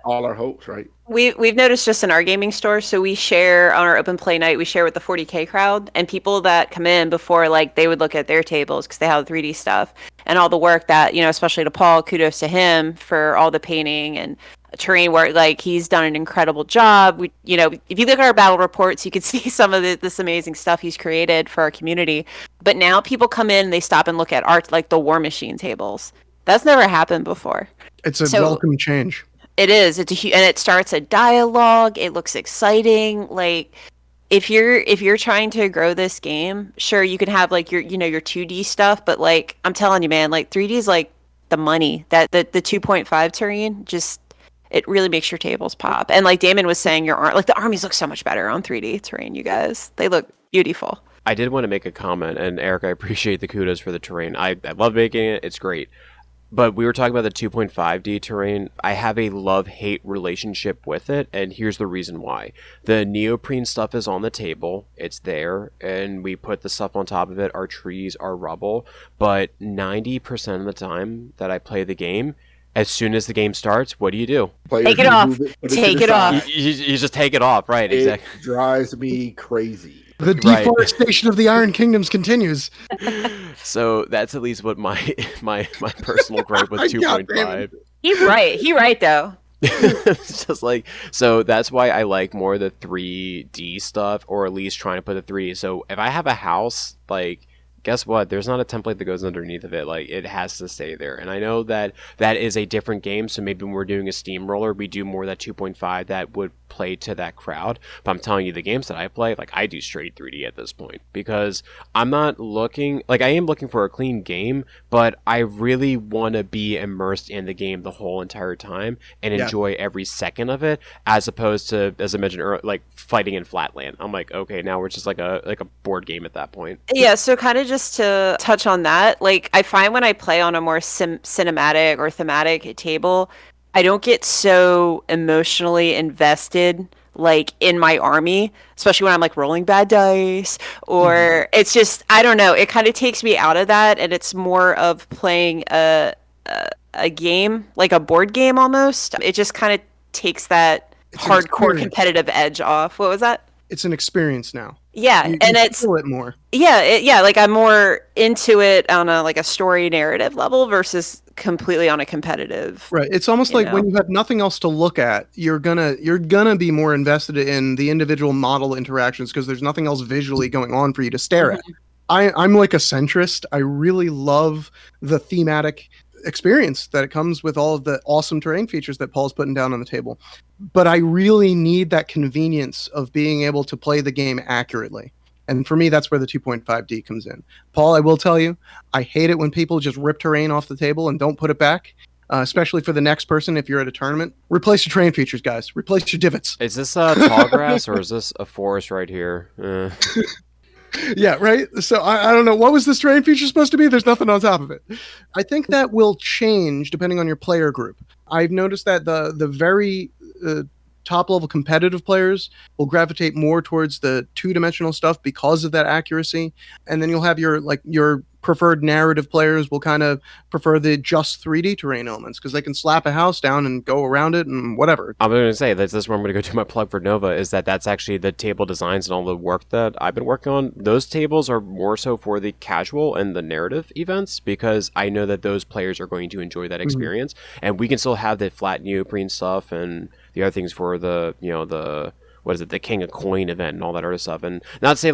all our hopes, right? We've noticed just in our gaming store, so we share on our open play night, we share with the 40K crowd, and people that come in before, like, they would look at their tables because they have the 3D stuff and all the work that, especially to Paul, kudos to him for all the painting and terrain work. Like, he's done an incredible job. If you look at our battle reports, you can see some of this amazing stuff he's created for our community. But now people come in and they stop and look at art, like the Warmachine tables. That's never happened before. It's a welcome change. It is. And it starts a dialogue. It looks exciting. Like, if you're trying to grow this game, sure, you can have like your 2D stuff, but like, I'm telling you, man, like 3D is like the money. That the 2.5 terrain just, it really makes your tables pop. And like Damon was saying, the armies look so much better on 3D terrain, you guys. They look beautiful. I did want to make a comment, and Eric, I appreciate the kudos for the terrain. I love making it. It's great. But we were talking about the 2.5D terrain. I have a love-hate relationship with it, and here's the reason why. The neoprene stuff is on the table. It's there, and we put the stuff on top of it. Our trees are rubble. But 90% of the time that I play the game, as soon as the game starts, what do you do? Take it off. Take it off. You just take it off, right? Exactly. It drives me crazy. The deforestation of the Iron Kingdoms continues. So that's at least what my personal gripe with 2.5. He's right. He right though. It's just like, so that's why I like more the 3D stuff, or at least trying to put the 3D. So if I have a house, like, guess what? There's not a template that goes underneath of it. Like, it has to stay there. And I know that is a different game. So maybe when we're doing a steamroller, we do more of that 2.5 that would play to that crowd. But I'm telling you, the games that I play, like, I do straight 3D at this point because I'm not looking, like, I am looking for a clean game, but I really want to be immersed in the game the whole entire time and enjoy every second of it, as opposed to, as I mentioned earlier, like fighting in Flatland. I'm like, okay, now we're just like a board game at that point. Yeah. So kind of just to touch on that, like, I find when I play on a more cinematic or thematic table, I don't get so emotionally invested like in my army, especially when I'm like rolling bad dice, or it's just, I don't know, it kind of takes me out of that, and it's more of playing a game, like a board game almost. It just kind of takes that hardcore competitive edge off. What was that? It's an experience now. Yeah, and it's feel it more. Yeah, like I'm more into it on a story narrative level versus completely on a competitive. Right. It's almost like when you have nothing else to look at, you're gonna be more invested in the individual model interactions because there's nothing else visually going on for you to stare at. I'm like a centrist. I really love the thematic experience that it comes with all of the awesome terrain features that Paul's putting down on the table. But I really need that convenience of being able to play the game accurately. And for me, that's where the 2.5D comes in. Paul, I will tell you, I hate it when people just rip terrain off the table and don't put it back. Especially for the next person, if you're at a tournament, replace your terrain features, guys. Replace your divots. Is this tall grass or is this a forest right here? Yeah, right. So I don't know, what was this terrain feature supposed to be? There's nothing on top of it. I think that will change depending on your player group. I've noticed that the very top level competitive players will gravitate more towards the two-dimensional stuff because of that accuracy, and then you'll have your preferred narrative players will kind of prefer the just 3D terrain elements because they can slap a house down and go around it and whatever. I'm going to say this is where I'm going to go to my plug for Nova, is that's actually the table designs and all the work that I've been working on. Those tables are more so for the casual and the narrative events because I know that those players are going to enjoy that experience, and we can still have the flat neoprene stuff and the other things for the what is it, the King of Coin event and all that other stuff. And not to say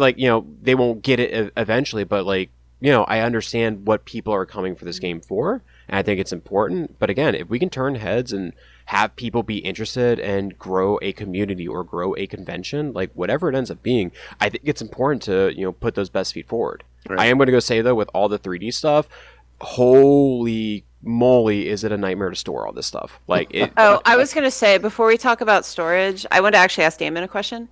they won't get it eventually, but I understand what people are coming for this game for, and I think it's important. But again, if we can turn heads and have people be interested and grow a community or grow a convention, like whatever it ends up being, I think it's important to, put those best feet forward. Right. I am going to go say, though, with all the 3D stuff, holy moly, is it a nightmare to store all this stuff. I was going to say, before we talk about storage, I want to actually ask Damon a question.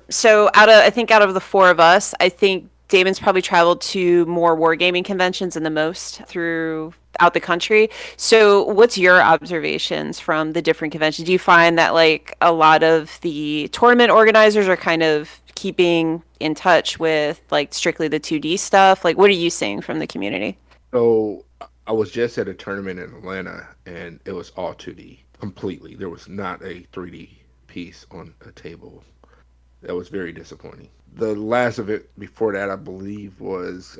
So out of the four of us, I think Damon's probably traveled to more wargaming conventions than the most throughout the country. So what's your observations from the different conventions? Do you find that a lot of the tournament organizers are kind of keeping in touch with strictly the 2D stuff? What are you seeing from the community? So I was just at a tournament in Atlanta and it was all 2D completely. There was not a 3D piece on a table. That was very disappointing. The last of it before that, I believe, was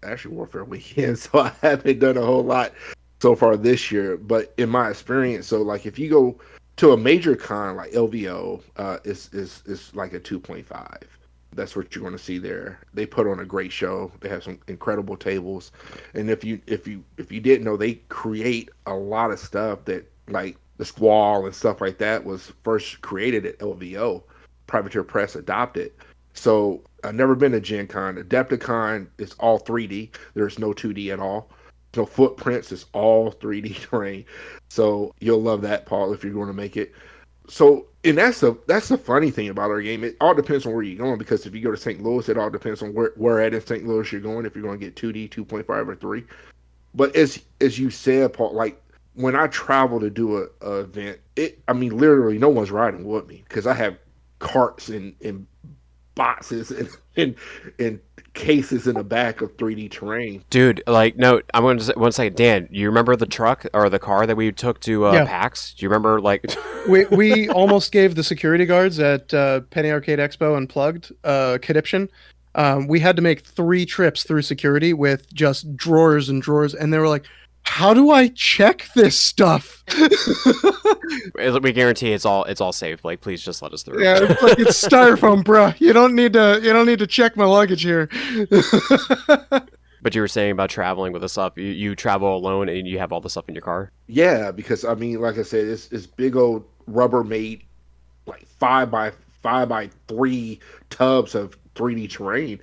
actually Warfare Weekend. So I haven't done a whole lot so far this year. But in my experience, so if you go to a major con like LVO, is like a 2.5. That's what you're going to see there. They put on a great show. They have some incredible tables, and if you didn't know, they create a lot of stuff that the Squall and stuff like that was first created at LVO. Privateer Press adopted. So I've never been to Gen Con. Adepticon is all 3D. There's no 2D at all. No footprints. It's all 3D terrain. So you'll love that, Paul, if you're going to make it. So, and that's the funny thing about our game. It all depends on where you're going, because if you go to St. Louis, it all depends on where at in St. Louis you're going, if you're going to get 2D, 2.5, or 3. But as you said, Paul, when I travel to do a event, literally no one's riding with me because I have carts and boxes and cases in the back of 3D terrain. Dude, no, I'm going to say 1 second. Dan, you remember the truck or the car that we took to PAX? Do you remember, we almost gave the security guards at Penny Arcade Expo Unplugged Cadiption. We had to make 3 trips through security with just drawers and drawers, and they were like, how do I check this stuff? We guarantee it's all safe. Please just let us through. Yeah, it's styrofoam, bruh. You don't need to check my luggage here. But you were saying about traveling with the stuff. You travel alone and you have all the stuff in your car? Yeah, because like I said, it's big old Rubbermaid, 5 by 3 tubs of 3D terrain.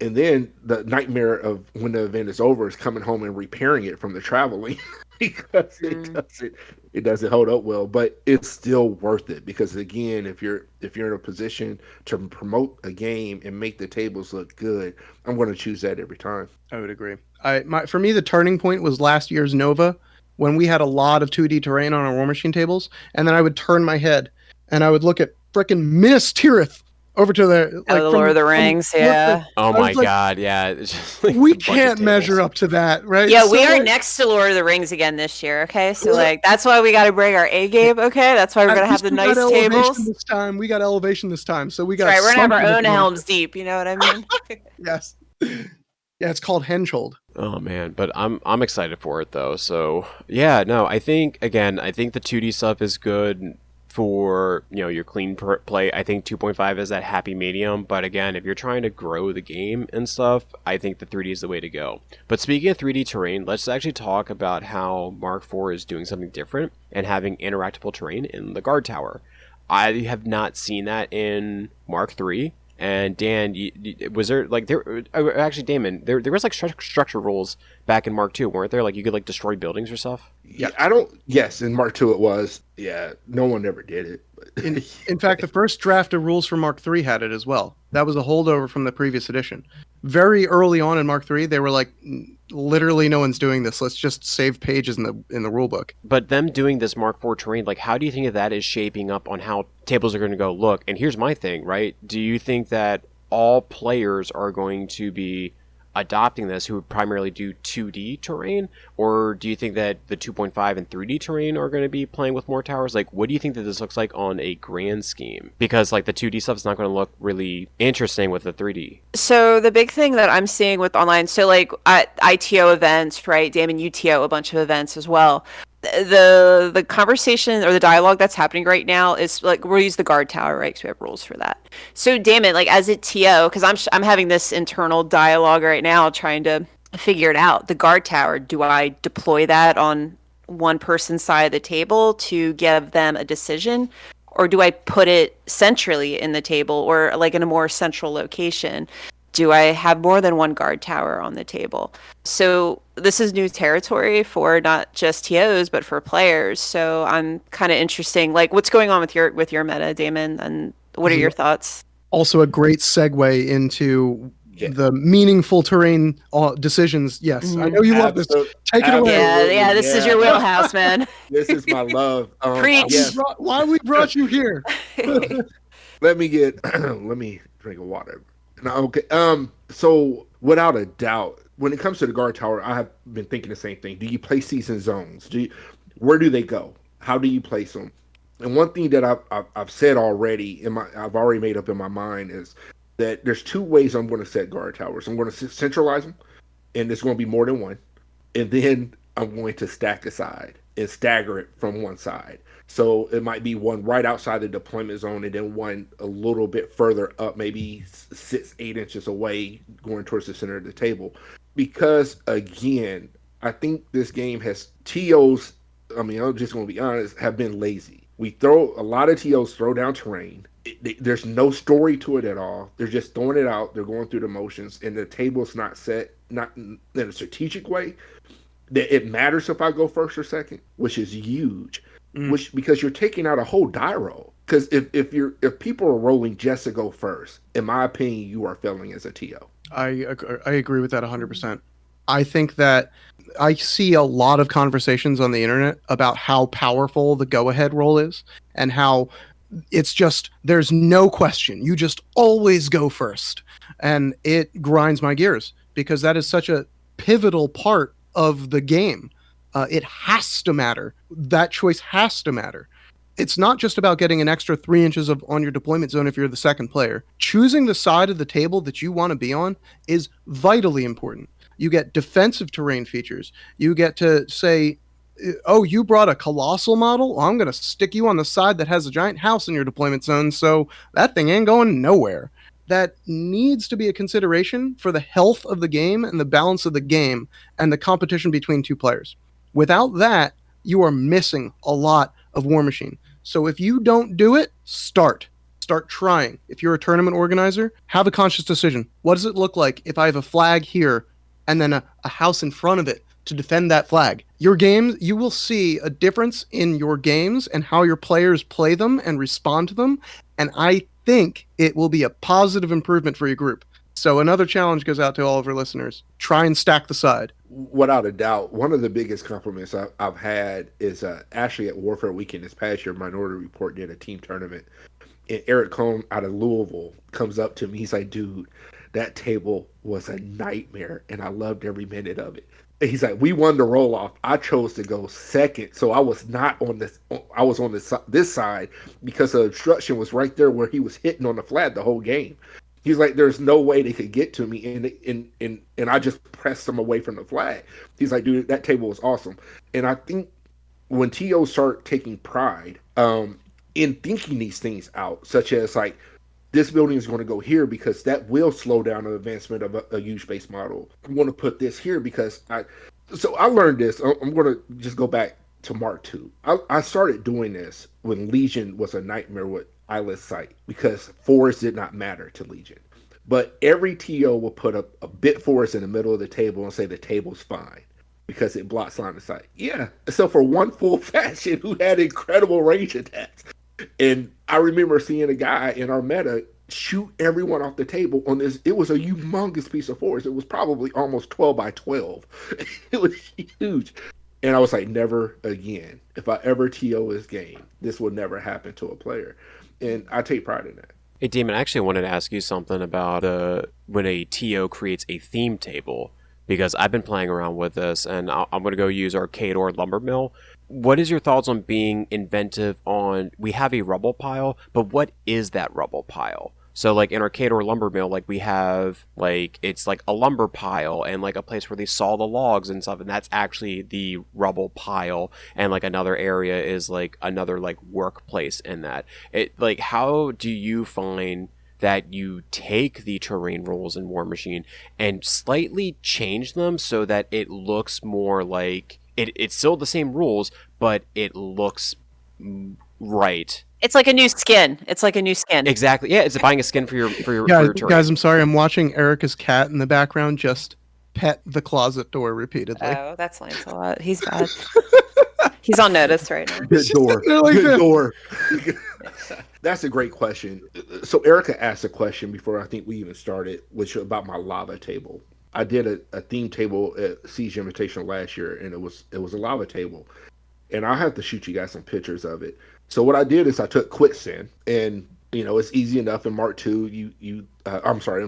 And then the nightmare of when the event is over is coming home and repairing it from the traveling because it doesn't hold up well. But it's still worth it because, again, if you're in a position to promote a game and make the tables look good, I'm going to choose that every time. I would agree. For me, the turning point was last year's Nova, when we had a lot of 2D terrain on our Warmachine tables, and then I would turn my head and I would look at frickin' Minas Tirith over to the Lord of the Rings, yeah. Oh my God, yeah. It's just we can't measure up to that, right? Yeah, we are next to Lord of the Rings again this year. Okay, so that's why we got to bring our A game. Okay, that's why we're gonna have the nice tables this time. We got elevation this time, so we got. Right, we're gonna have our own Helm's Deep. You know what I mean? Yes. Yeah, it's called Henschuld. Oh man, but I'm excited for it though. So yeah, no, I think the 2D stuff is good. for your clean play. I think 2.5 is that happy medium, but again, if you're trying to grow the game and stuff, I think the 3D is the way to go. But speaking of 3D terrain, let's actually talk about how Mark IV is doing something different and having interactable terrain in the guard tower. I have not seen that in Mark III. And Dan, was there actually Damon, there was like structure rules back in Mark II, weren't there? Like you could like destroy buildings or stuff. Yeah, yes, in Mark II it was. Yeah, no one ever did it. But In fact, the first draft of rules for Mark III had it as well. That was a holdover from the previous edition. Very early on in Mark III, they were like, literally no one's doing this. Let's just save pages in the rule book. But them doing this Mark IV terrain, like how do you think that that is shaping up on how tables are going to go look? And here's my thing, right? Do you think that all players are going to be adopting this who primarily do 2D terrain, or do you think that the 2.5 and 3D terrain are going to be playing with more towers? Like, what do you think that this looks like on a grand scheme? Because like the 2D stuff is not going to look really interesting with the 3D. So the big thing that I'm seeing with online, so like at ITO events, right? Damon, you TO a bunch of events as well. The conversation or the dialogue that's happening right now is like we'll use the guard tower, right? Because we have rules for that. So Damon, like as a TO, because I'm having this internal dialogue right now, trying to figure it out. The guard tower, do I deploy that on one person's side of the table to give them a decision, or do I put it centrally in the table or like in a more central location? Do I have more than one guard tower on the table? So this is new territory for not just TOs, but for players. So I'm kind of interesting. Like, what's going on with your meta, Damon, and what are your thoughts? Also, a great segue into the meaningful terrain decisions. Yes, I know you love this. Take it away. Yeah, this is your wheelhouse, man. This is my love. Preach. Yes. Why we brought you here? Let me drink of water. No, okay. So without a doubt, when it comes to the guard tower, I have been thinking the same thing. Do you place these in zones? Where do they go? How do you place them? And one thing that I've said already I've already made up in my mind is that there's two ways I'm going to set guard towers. I'm going to centralize them, and there's going to be more than one, and then I'm going to stack aside and stagger it from one side. So it might be one right outside the deployment zone and then one a little bit further up, maybe 6-8 inches away, going towards the center of the table. Because, again, I think this game has TOs, I mean, I'm just going to be honest, have been lazy. A lot of TOs throw down terrain. There's no story to it at all. They're just throwing it out. They're going through the motions, and the table's not set, not in a strategic way. That it matters if I go first or second, which is huge. Because you're taking out a whole die roll. Because if people are rolling just to go first, in my opinion, you are failing as a TO. I agree with that 100%. I think that I see a lot of conversations on the internet about how powerful the go-ahead roll is and how it's just, there's no question. You just always go first. And it grinds my gears because that is such a pivotal part of the game. It has to matter. That choice has to matter. It's not just about getting an extra 3 inches on your deployment zone if you're the second player. Choosing the side of the table that you want to be on is vitally important. You get defensive terrain features. You get to say, oh, you brought a colossal model? Well, I'm going to stick you on the side that has a giant house in your deployment zone, so that thing ain't going nowhere. That needs to be a consideration for the health of the game and the balance of the game and the competition between two players. Without that, you are missing a lot of Warmachine. So if you don't do it, start trying. If you're a tournament organizer, have a conscious decision. What does it look like if I have a flag here and then a house in front of it to defend that flag? Your games, you will see a difference in your games and how your players play them and respond to them. And I think it will be a positive improvement for your group. So another challenge goes out to all of our listeners. Try and stack the side. Without a doubt, one of the biggest compliments I've had is actually at Warfare Weekend this past year, Minority Report did a team tournament. And Eric Cohn out of Louisville comes up to me. He's like, dude, that table was a nightmare, and I loved every minute of it. And he's like, we won the roll-off. I chose to go second, so I was not on this. I was on this side because the obstruction was right there where he was hitting on the flag the whole game. He's like, there's no way they could get to me, and I just pressed them away from the flag. He's like, dude, that table was awesome. And I think when TOs start taking pride in thinking these things out, such as like this building is going to go here because that will slow down the advancement of a huge base model. I want to put this here because I learned this. I'm going to just go back to Mark II. I started doing this when Legion was a nightmare with eyeless sight because forest did not matter to Legion. But every TO will put up a bit forest in the middle of the table and say the table's fine because it blocks line of sight. Yeah. So for one full faction who had incredible range attacks. And I remember seeing a guy in our meta shoot everyone off the table on this. It was a humongous piece of forest. It was probably almost 12 by 12. It was huge. And I was like, never again. If I ever TO this game, this will never happen to a player. And I take pride in that. Hey, Damon, I actually wanted to ask you something about when a TO creates a theme table, because I've been playing around with this, and I'm going to go use our Cador lumber mill. What is your thoughts on being inventive on, we have a rubble pile, but what is that rubble pile? So like in our Cador lumber mill, like we have like, it's like a lumber pile and like a place where they saw the logs and stuff. And that's actually the rubble pile. And like another area is like another like workplace in that. It like, how do you find that you take the terrain rules in Warmachine and slightly change them so that it looks more like it's still the same rules, but it looks right? It's like a new skin. Exactly. Yeah, it's buying a skin for your terrain. Guys, I'm sorry. I'm watching Erica's cat in the background just pet the closet door repeatedly. Oh, that's Lancelot. He's bad. He's on notice right now. Good door. Good door. That's a great question. So Erica asked a question before I think we even started, which was about my lava table. I did a theme table at Siege Invitational last year, and it was a lava table. And I'll have to shoot you guys some pictures of it. So what I did is I took quicksand, and it's easy enough. In Mark II, in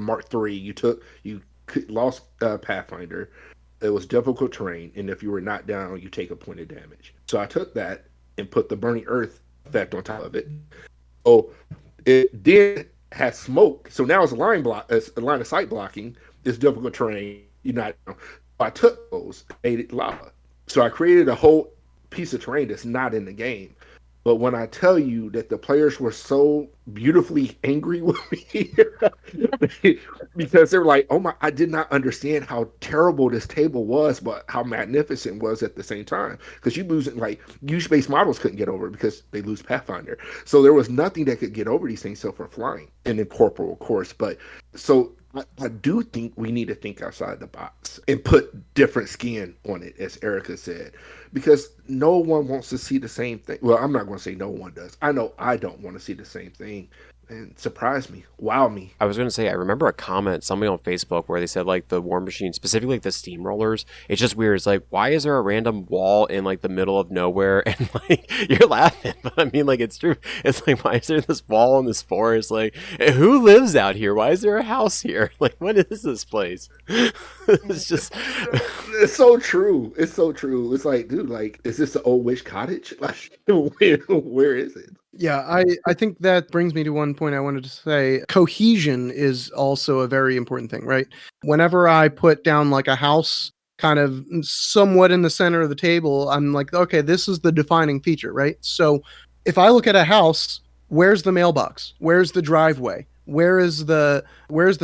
Mark III, you lost Pathfinder. It was difficult terrain, and if you were knocked down, you take a point of damage. So I took that and put the burning earth effect on top of it. Oh, it did have smoke, so now it's a line of sight blocking. It's difficult terrain. I took those, made it lava. So I created a whole piece of terrain that's not in the game. But when I tell you that the players were so beautifully angry with me because they were like, oh my, I did not understand how terrible this table was, but how magnificent it was at the same time. Because you lose it, like huge base models couldn't get over it because they lose Pathfinder. So there was nothing that could get over these things so for flying and then corporal, of course. But so I do think we need to think outside the box and put different skin on it, as Erica said, because no one wants to see the same thing. Well, I'm not going to say no one does. I know I don't want to see the same thing. And surprise me, wow me. I was going to say, I remember a comment, somebody on Facebook, where they said like the Warmachine, specifically like the steamrollers, it's just weird. It's like, why is there a random wall in like the middle of nowhere? And like, you're laughing, but I mean, like, it's true. It's like, why is there this wall in this forest? Like, who lives out here? Why is there a house here? Like, what is this place? It's just, it's so true. It's so true. It's like, dude, like, is this the old witch cottage? Like, where is it? Yeah, I think that brings me to one point I wanted to say. Cohesion is also a very important thing, right? Whenever I put down like a house kind of somewhat in the center of the table, I'm like, okay, this is the defining feature, right? So if I look at a house, where's the mailbox? Where's the driveway? Where's the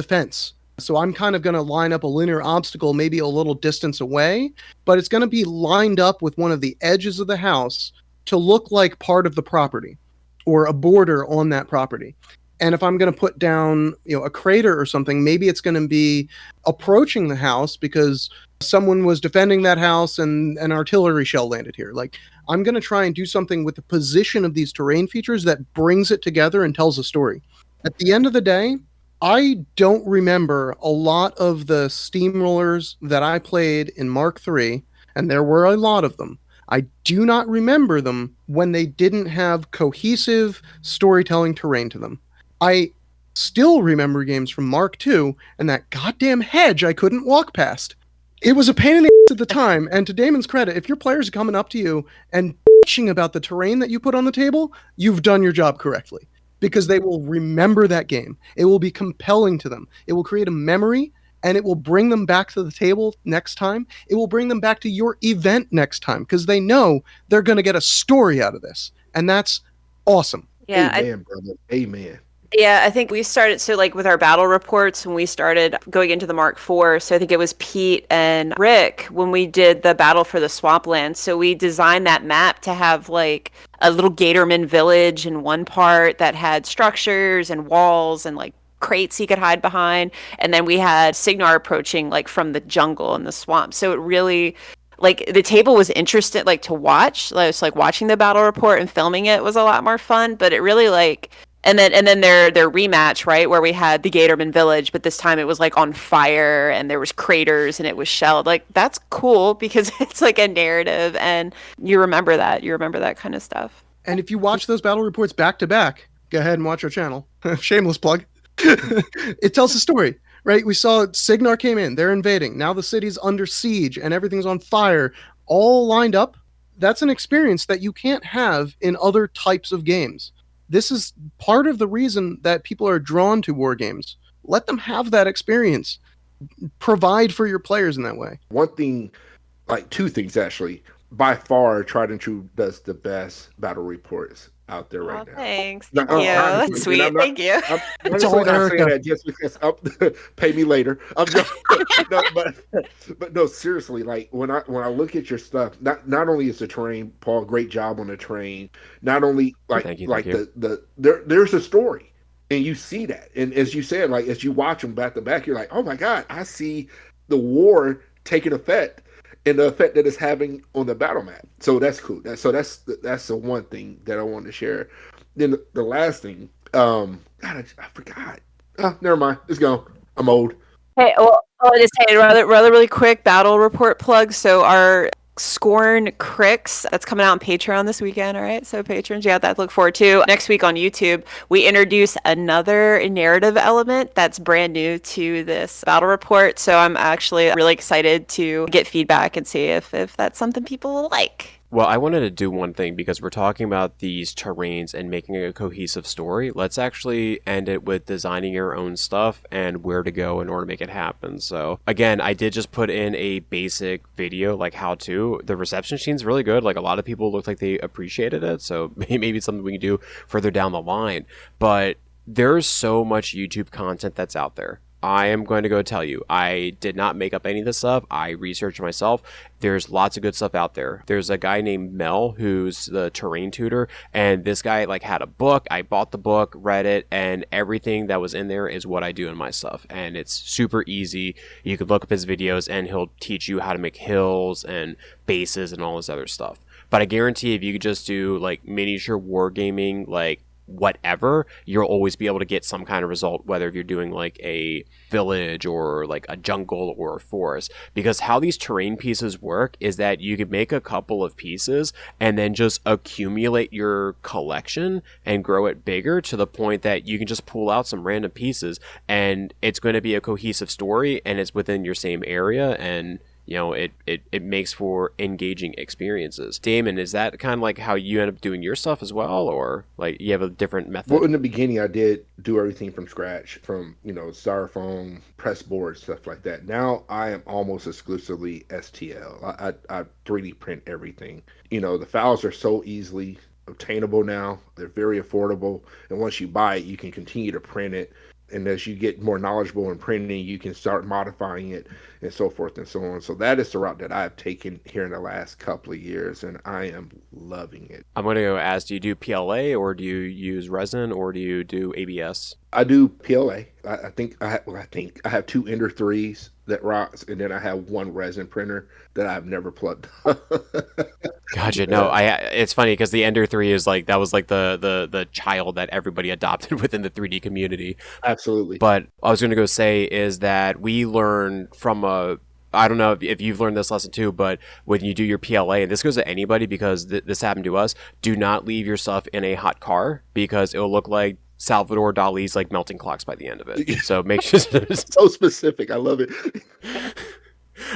fence? So I'm kind of going to line up a linear obstacle maybe a little distance away, but it's going to be lined up with one of the edges of the house to look like part of the property, or a border on that property. And if I'm going to put down, a crater or something, maybe it's going to be approaching the house because someone was defending that house and an artillery shell landed here. Like, I'm going to try and do something with the position of these terrain features that brings it together and tells a story. At the end of the day, I don't remember a lot of the steamrollers that I played in Mark III, and there were a lot of them. I do not remember them when they didn't have cohesive storytelling terrain to them. I still remember games from Mark II and that goddamn hedge I couldn't walk past. It was a pain in the ass at the time, and to Damon's credit, if your players are coming up to you and bitching about the terrain that you put on the table, you've done your job correctly. Because they will remember that game. It will be compelling to them. It will create a memory, and it will bring them back to the table next time. It will bring them back to your event next time because they know they're going to get a story out of this. And that's awesome. Yeah, Amen, brother. Amen. yeah, I think we started, so like with our battle reports when we started going into the Mark IV, so I think it was Pete and Rick when we did the battle for the swampland. So we designed that map to have like a little Gatorman village in one part that had structures and walls and like crates he could hide behind. And then we had Signar approaching like from the jungle and the swamp. So it really, like the table was interesting like to watch. Like, it's like watching the battle report and filming it was a lot more fun, but it really like and then their rematch, right, where we had the Gatorman village, but this time it was like on fire and there was craters and it was shelled. Like that's cool because it's like a narrative and you remember that. You remember that kind of stuff. And if you watch those battle reports back to back, go ahead and watch our channel. Shameless plug. It tells the story, right? We saw Signar came in, they're invading. Now the city's under siege and everything's on fire, all lined up. That's an experience that you can't have in other types of games. This is part of the reason that people are drawn to war games. Let them have that experience. Provide for your players in that way. One thing, like two things actually. By far, Tried and True does the best battle reports out there right now. Thanks. No, Thank you. honestly, That's sweet. Thank you. I'm It's all honestly not saying Erica. that just because pay me later. I'm just, no, but no, seriously. Like when I look at your stuff, not only is the terrain, Paul, great job on the terrain. Not only like Thank you. there's a story, and you see that, and as you said, like as you watch them back to back, you're like, oh my god, I see the war taking effect. And the effect that it's having on the battle map. So that's cool. That's the one thing that I wanted to share. Then the last thing, God, I forgot. Oh, never mind. It's gone. I'm old. Hey, well, I'll just say rather really quick battle report plug. So our Scorn Cricks, that's coming out on Patreon this weekend, all right? So patrons, you have that to look forward to. Next week on YouTube, we introduce another narrative element that's brand new to this battle report. So I'm actually really excited to get feedback and see if that's something people will like. Well, I wanted to do one thing because we're talking about these terrains and making a cohesive story. Let's actually end it with designing your own stuff and where to go in order to make it happen. So again, I did just put in a basic video, like how to. The reception machine's really good. Like a lot of people looked like they appreciated it. So maybe it's something we can do further down the line. But there's so much YouTube content that's out there. I am going to go tell you, I did not make up any of this stuff. I researched myself. There's lots of good stuff out there. There's a guy named Mel who's the terrain tutor, and this guy like had a book. I bought the book, read it, and everything that was in there is what I do in my stuff. And it's super easy. You could look up his videos and he'll teach you how to make hills and bases and all this other stuff. But I guarantee if you could just do like miniature wargaming, like whatever, you'll always be able to get some kind of result, whether if you're doing like a village or like a jungle or a forest. Because how these terrain pieces work is that you could make a couple of pieces and then just accumulate your collection and grow it bigger to the point that you can just pull out some random pieces and it's going to be a cohesive story and it's within your same area, and you know, it makes for engaging experiences. Damon, is that kind of like how you end up doing your stuff as well, or like you have a different method? Well, in the beginning, I did do everything from scratch, from styrofoam, press board, stuff like that. Now I am almost exclusively STL. I 3D print everything. The files are so easily obtainable now. They're very affordable, and once you buy it, you can continue to print it. And as you get more knowledgeable in printing, you can start modifying it and so forth and so on. So that is the route that I've taken here in the last couple of years, and I am loving it. I'm going to go ask, do you do PLA or do you use resin or do you do ABS? I do PLA. I think I have two Ender 3s that rocks, and then I have one resin printer that I've never plugged. Gotcha. No, it's funny because the Ender 3 is like, that was like the child that everybody adopted within the 3D community. Absolutely. But I was going to go say is that we learn from I don't know if you've learned this lesson too, but when you do your PLA, and this goes to anybody because this happened to us, do not leave your stuff in a hot car because it will look like Salvador Dali's like melting clocks by the end of it. So make sure so specific. I love it.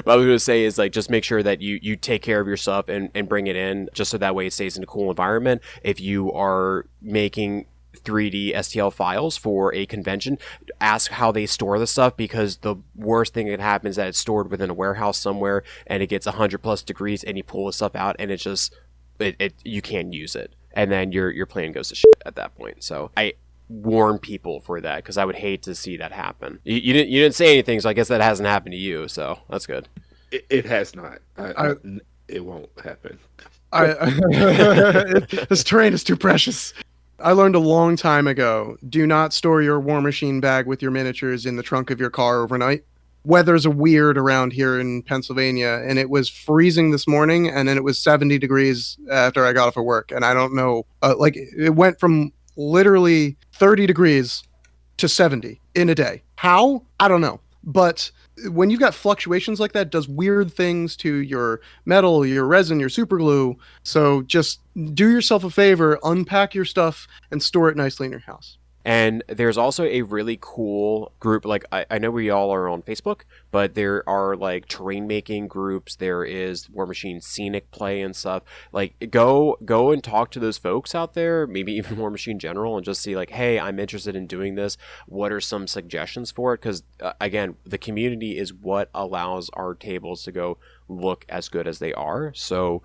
What I was going to say is like just make sure that you take care of your stuff and bring it in just so that way it stays in a cool environment. If you are making 3D STL files for a convention, ask how they store the stuff, because the worst thing that happens is that it's stored within a warehouse somewhere and it gets 100+ degrees and you pull the stuff out and it's just you can't use it. and then your plan goes to shit at that point. So I warn people for that, because I would hate to see that happen. You didn't say anything, so I guess that hasn't happened to you, so that's good. It has not. It won't happen. This terrain is too precious. I learned a long time ago, do not store your Warmachine bag with your miniatures in the trunk of your car overnight. Weather's weird around here in Pennsylvania, and it was freezing this morning, and then it was 70 degrees after I got off of work. And I don't know, it went from literally 30 degrees to 70 in a day. How? I don't know. But when you've got fluctuations like that, it does weird things to your metal, your resin, your super glue. So just do yourself a favor, unpack your stuff, and store it nicely in your house. And there's also a really cool group, like I know we all are on Facebook, but there are like terrain making groups. There is Warmachine Scenic Play and stuff. Like go and talk to those folks out there, maybe even Warmachine General, and just see like, hey, I'm interested in doing this. What are some suggestions for it? Because again, the community is what allows our tables to go look as good as they are. So,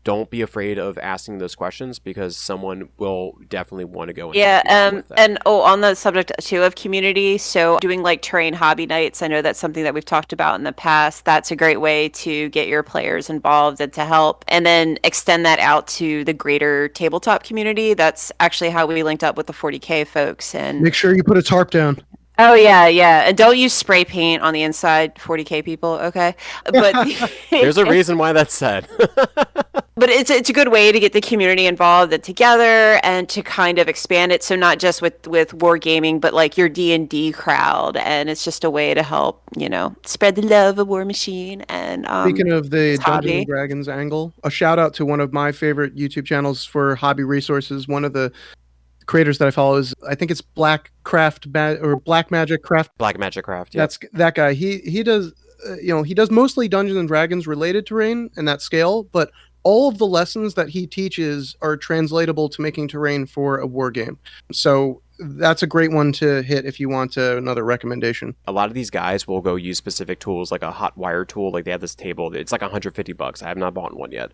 don't be afraid of asking those questions, because someone will definitely want to go and on the subject too of community, so doing like terrain hobby nights, I know that's something that we've talked about in the past. That's a great way to get your players involved and to help, and then extend that out to the greater tabletop community. That's actually how we linked up with the 40K folks. And make sure you put a tarp down. Oh, yeah. And don't use spray paint on the inside, 40K people, okay? But there's a reason why that's said. But it's a good way to get the community involved and together, and to kind of expand it. So not just with wargaming, but like your D&D crowd. And it's just a way to help, spread the love of Warmachine. And speaking of the Dungeons and Dragons angle, a shout out to one of my favorite YouTube channels for hobby resources. One of the creators that I follow is, I think it's Black Magic Craft. Black Magic Craft. Yeah. That's that guy. He does, he does mostly Dungeons and Dragons related terrain and that scale, but all of the lessons that he teaches are translatable to making terrain for a war game. So that's a great one to hit if you want another recommendation. A lot of these guys will go use specific tools, like a hot wire tool. Like they have this table. It's like $150. I have not bought one yet.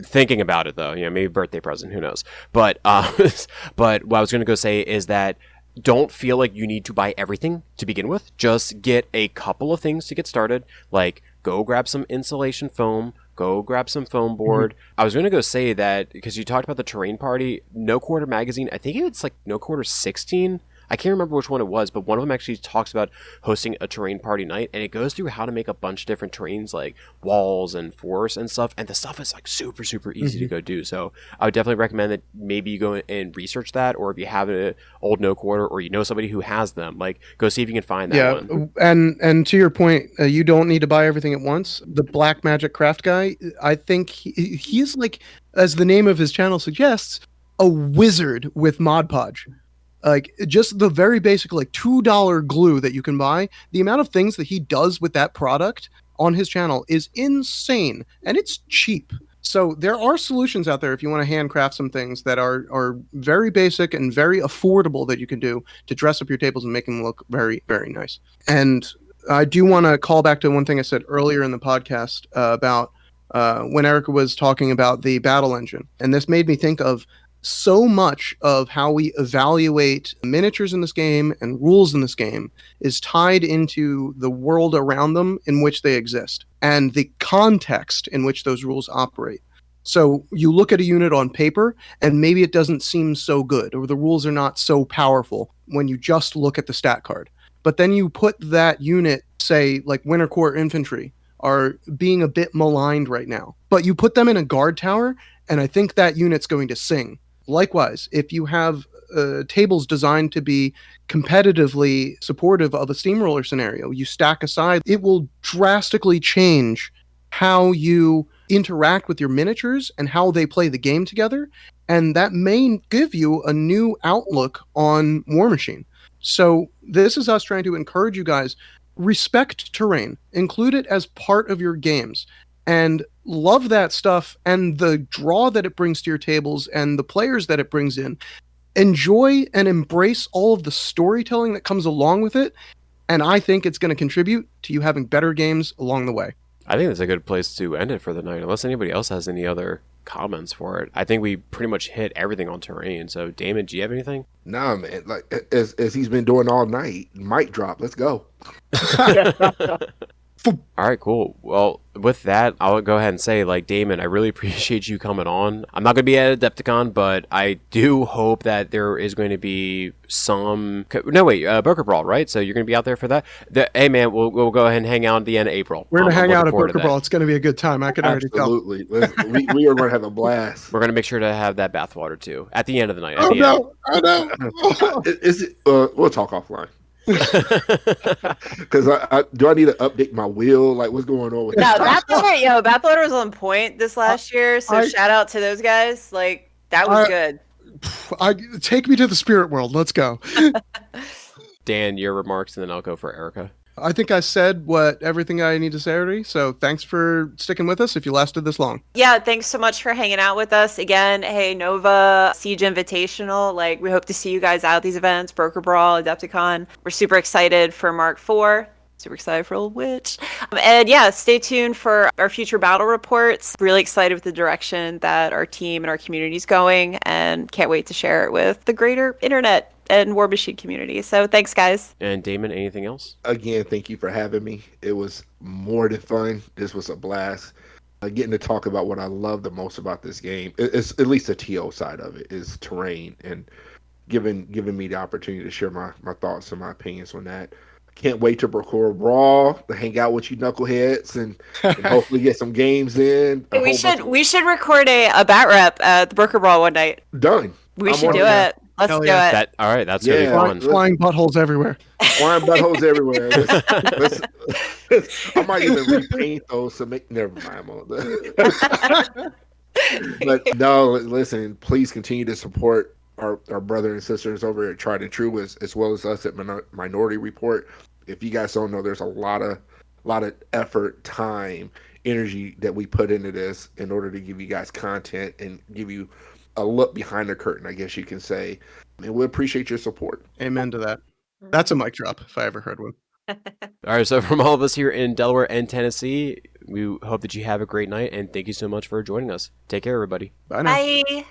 Thinking about it though, maybe birthday present, who knows? But but what I was going to go say is that don't feel like you need to buy everything to begin with. Just get a couple of things to get started. Like go grab some insulation foam. Go grab some foam board. I was going to go say that, because you talked about the terrain party, No Quarter magazine, I think it's like No Quarter 16. I can't remember which one it was, but one of them actually talks about hosting a terrain party night, and it goes through how to make a bunch of different terrains, like walls and forests and stuff, and the stuff is like super, super easy to go do. So I would definitely recommend that maybe you go and research that, or if you have an old No Quarter, or you know somebody who has them, like go see if you can find that one. And to your point, you don't need to buy everything at once. The Black Magic Craft guy, I think he's like, as the name of his channel suggests, a wizard with Mod Podge. Like just the very basic like $2 glue that you can buy, the amount of things that he does with that product on his channel is insane, and it's cheap. So there are solutions out there if you want to handcraft some things that are very basic and very affordable that you can do to dress up your tables and make them look very, very nice. And I do want to call back to one thing I said earlier in the podcast about when Erica was talking about the battle engine. And this made me think of so much of how we evaluate miniatures in this game and rules in this game is tied into the world around them in which they exist and the context in which those rules operate. So you look at a unit on paper and maybe it doesn't seem so good, or the rules are not so powerful when you just look at the stat card. But then you put that unit, say like Winter Corps Infantry, are being a bit maligned right now, but you put them in a guard tower and I think that unit's going to sing. Likewise, if you have tables designed to be competitively supportive of a steamroller scenario, you stack aside, it will drastically change how you interact with your miniatures and how they play the game together. And that may give you a new outlook on Warmachine. So this is us trying to encourage you guys, respect terrain, include it as part of your games, and love that stuff and the draw that it brings to your tables and the players that it brings in. Enjoy and embrace all of the storytelling that comes along with it. And I think it's going to contribute to you having better games along the way. I think that's a good place to end it for the night, unless anybody else has any other comments for it. I think we pretty much hit everything on Terrain. So, Damon, do you have anything? Nah, man. Like as he's been doing all night, mic drop. Let's go. All right, cool. Well, with that, I'll go ahead and say, like, Damon, I really appreciate you coming on. I'm not going to be at Adepticon, but I do hope that there is going to be some... No, wait, Broker Brawl, right? So you're going to be out there for that? Hey, man, we'll go ahead and hang out at the end of April. We're going to hang out at looking forward to Broker Brawl. It's going to be a good time. I can already tell. Absolutely. We are going to have a blast. We're going to make sure to have that bathwater, too, at the end of the night. Oh, no. Oh, no. Is it? We'll talk offline. Because do I need to update my wheel? Like, what's going on with No, that? Bathwater was on point this last year, so shout out to those guys. Like, that was good. Take me to the spirit world. Let's go. Dan, your remarks, and then I'll go for Erica. I think I said everything I need to say already. So thanks for sticking with us if you lasted this long. Yeah, thanks so much for hanging out with us again. Hey, Nova, Siege Invitational. Like, we hope to see you guys out at these events, Broker Brawl, Adepticon. We're super excited for Mark IV. Super excited for Old Witch. And yeah, stay tuned for our future battle reports. Really excited with the direction that our team and our community is going, and can't wait to share it with the greater internet and Warmachine community. So thanks, guys. And Damon, anything else? Again, thank you for having me. It was more than fun. This was a blast. Getting to talk about what I love the most about this game, it's at least the TO side of it, is terrain, and giving me the opportunity to share my thoughts and my opinions on that. Can't wait to Broker Brawl, to hang out with you knuckleheads, and hopefully get some games in. We should record a bat rep at the Broker Brawl one night. Done. We should do it. Let's do it. All right, that's gonna be fun. Flying buttholes everywhere. Flying buttholes everywhere. I might even repaint those to make. Never mind. But no, listen. Please continue to support our brother and sisters over at Tried and True, as well as us at Minority Report. If you guys don't know, there's a lot of effort, time, energy that we put into this in order to give you guys content and give you a look behind the curtain, I guess you can say. And we appreciate your support. Amen to that. That's a mic drop if I ever heard one. All right, so from all of us here in Delaware and Tennessee, we hope that you have a great night, and thank you so much for joining us. Take care, everybody. Bye now. Bye.